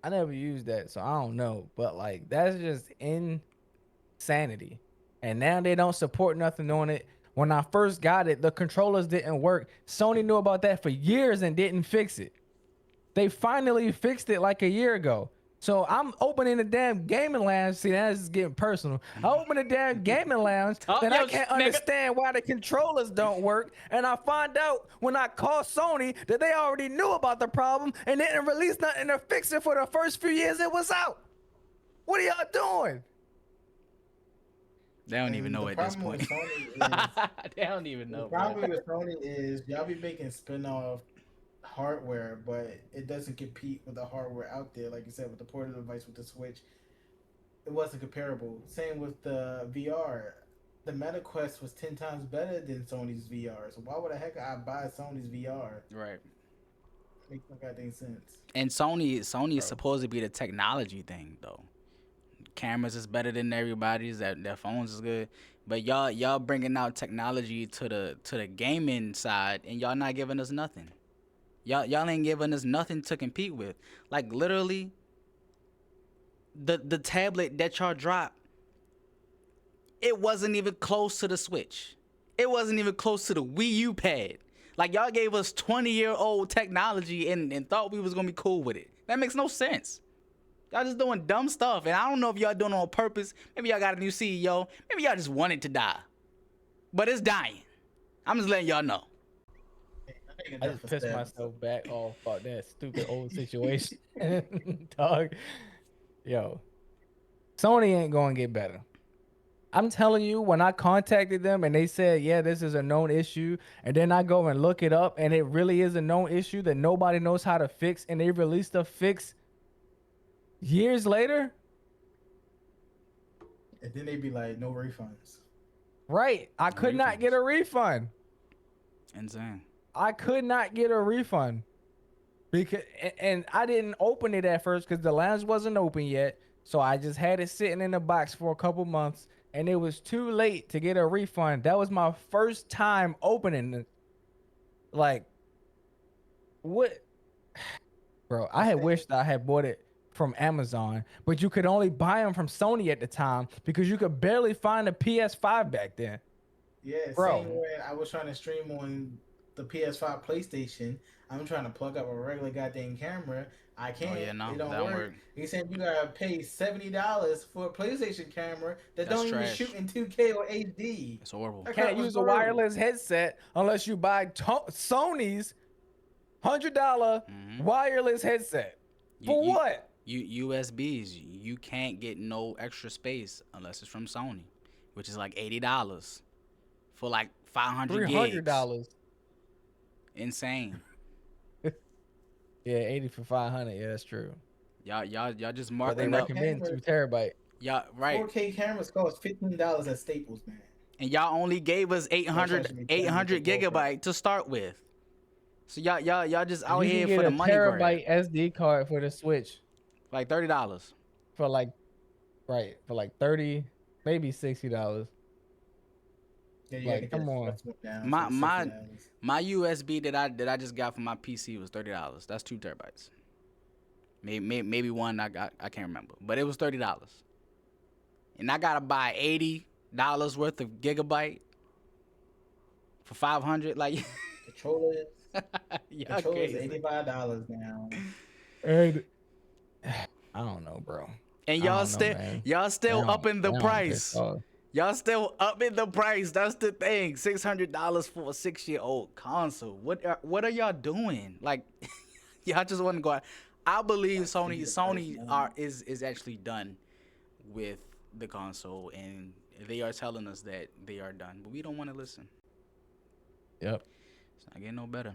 I never used that, so I don't know. But like, that's just insanity. And now they don't support nothing on it. When I first got it, the controllers didn't work. Sony knew about that for years and didn't fix it. They finally fixed it like a year ago. So I'm opening the damn gaming lounge. See, that's getting personal. I open the damn gaming lounge, Talk then I your can't nigga. understand why the controllers don't work. And I find out when I call Sony that they already knew about the problem and didn't release nothing to fix it for the first few years it was out. What are y'all doing? They don't And even know the at this problem point. with Sony is They don't even the know. problem Bro. with Sony is y'all be making spin-off hardware, but it doesn't compete with the hardware out there. Like you said, with the portable device with the Switch, it wasn't comparable. Same with the VR. The Meta Quest was 10 times better than Sony's VR. So why would the heck I buy Sony's VR? Right. Makes no goddamn sense. And Sony is supposed to be the technology thing though. Cameras is better than everybody's. Their phones is good, but y'all bringing out technology to the gaming side, and y'all not giving us nothing. Y'all ain't giving us nothing to compete with. Like literally, the tablet that y'all dropped, it wasn't even close to the Switch. It wasn't even close to the Wii U pad. Like y'all gave us 20-year-old technology and thought we was gonna be cool with it. That makes no sense. Y'all just doing dumb stuff, and I don't know if y'all doing it on purpose. Maybe y'all got a new CEO. Maybe y'all just want it to die. But it's dying. I'm just letting y'all know. I just pissed myself back off about that stupid old situation. Dog. Yo. Sony ain't gonna get better. I'm telling you, when I contacted them and they said, yeah, this is a known issue, and then I go and look it up and it really is a known issue that nobody knows how to fix, and they released a fix years later. And then they'd be like, no refunds. Right. I could not get a refund. Insane. I could not get a refund because, and I didn't open it at first because the lounge wasn't open yet. So I just had it sitting in the box for a couple months, and it was too late to get a refund. That was my first time opening it. Like, what? Bro, I had wished I had bought it from Amazon, but you could only buy them from Sony at the time because you could barely find a PS5 back then. Yeah, Bro. same way I was trying to stream on the PS5 PlayStation. I'm trying to plug up a regular goddamn camera. I can't. yeah, no, it don't that don't work. work. He said you gotta pay $70 for a PlayStation camera that That's don't even trash. shoot in 2K or HD. It's horrible. That Can't crap was use a horrible. wireless headset unless you buy Sony's $100 wireless headset. For what? USBs, you can't get no extra space unless it's from Sony, which is like $80 for like 500 gigs. $300. Insane. Yeah, 80 for 500. Yeah, that's true. Y'all just But they marking up. recommend Cameras. 2 terabyte. Y'all right. 4K cameras cost $15 at Staples, man. And y'all only gave us 800 That's actually 800 pretty good. gigabyte to start with. So y'all just out You here can get for the a money grab. terabyte SD card for the Switch Like $30. for like, for like 30, maybe $60. Yeah, Like, had to come get on. the flexible down My- to my- $60. My USB that I just got for my PC was $30. That's 2 terabytes. Maybe one I can't remember, but it was $30. And I gotta buy $80 worth of gigabyte for 500. Like, Controllers, y'all controllers crazy. $85 now. And I don't know, bro. And I y'all don't know, still man. y'all still They upping the don't price. get all- Y'all still upping the price. That's the thing. $600 for a 6-year-old console. What are y'all doing? Like, y'all just want to go out. I believe Sony is actually done with the console, and they are telling us that they are done, but we don't want to listen. Yep. It's not getting no better.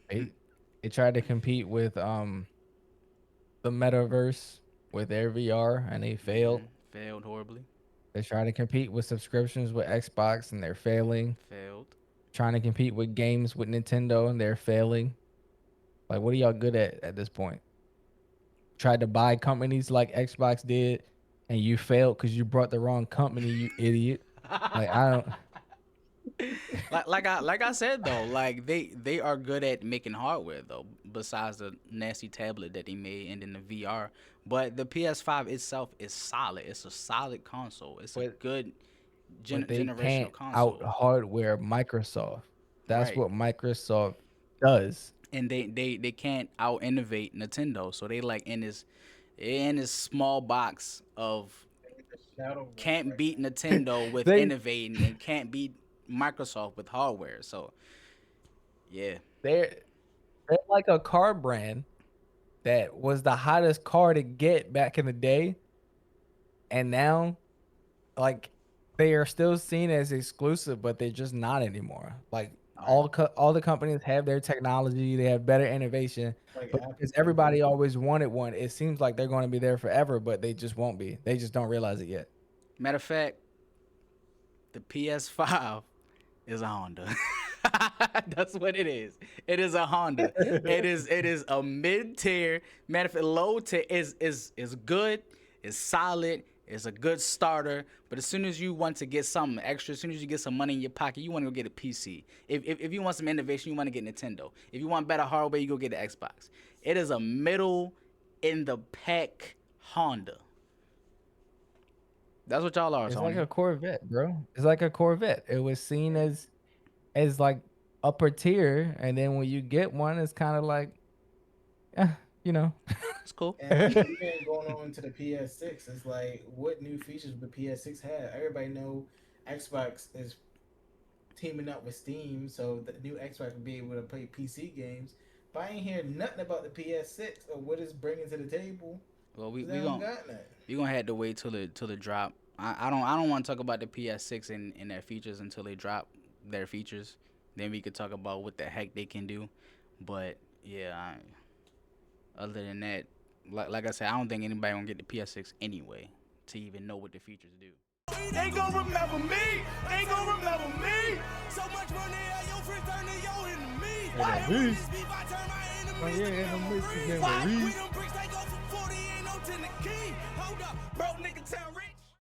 They tried to compete with the metaverse with their VR and they failed. Failed horribly. They tried to compete with subscriptions with Xbox and they're failing. Failed. Trying to compete with games with Nintendo and they're failing. Like, what are y'all good at this point? Tried to buy companies like Xbox did, and you failed because you brought the wrong company, you idiot. Like, I don't. like I said though, like they are good at making hardware though, besides the nasty tablet that they made and then the VR. But the PS5 itself is solid. It's a solid console. It's a good But they generational can't console. out hardware Microsoft. That's Right. what Microsoft does. And they can't out innovate Nintendo. So they like in this in this small box of Shadow can't beat Nintendo with They- innovating and can't beat Microsoft with hardware. So, yeah. They're like a car brand that was the hottest car to get back in the day, and now, like, they are still seen as exclusive, but they're just not anymore. Like all the companies have their technology, they have better innovation, Like but Apple because said, everybody always wanted one, it seems like they're going to be there forever, but they just won't be. They just don't realize it yet. Matter of fact, the PS5 is a Honda. That's what it is. It is a Honda. It is a mid-tier. Matter of fact, low tier is good, is solid, is a good starter. But as soon as you want to get something extra, as soon as you get some money in your pocket, you want to go get a PC. If you want some innovation, you want to get Nintendo. If you want better hardware, you go get the Xbox. It is a middle in the pack Honda. That's what y'all are. It's Tony. like a Corvette, bro. It's like a Corvette. It was seen as like upper tier, and then when you get one, it's kind of like, you know. It's cool. And even going on to the PS6, it's like, what new features would the PS6 have? Everybody know Xbox is teaming up with Steam, so the new Xbox would be able to play PC games. But I ain't hear nothing about the PS6 or what it's bringing to the table. Well, we They don't got nothing. gonna have to wait till it drop. I don't want to talk about the PS6 and their features until they drop their features. Then we could talk about what the heck they can do. But yeah, other than that, like I said, I don't think anybody gonna get the PS6 anyway to even know what the features do. They gon' remember me. They gon' remember me. So much money at your friends turn to your enemy. Why me. this beef I turn my Oh, enemies yeah, to enemies to memories? Why memories. we them bricks they go for 40 ain't no 10 the key. Hold up, bro, nigga town rich.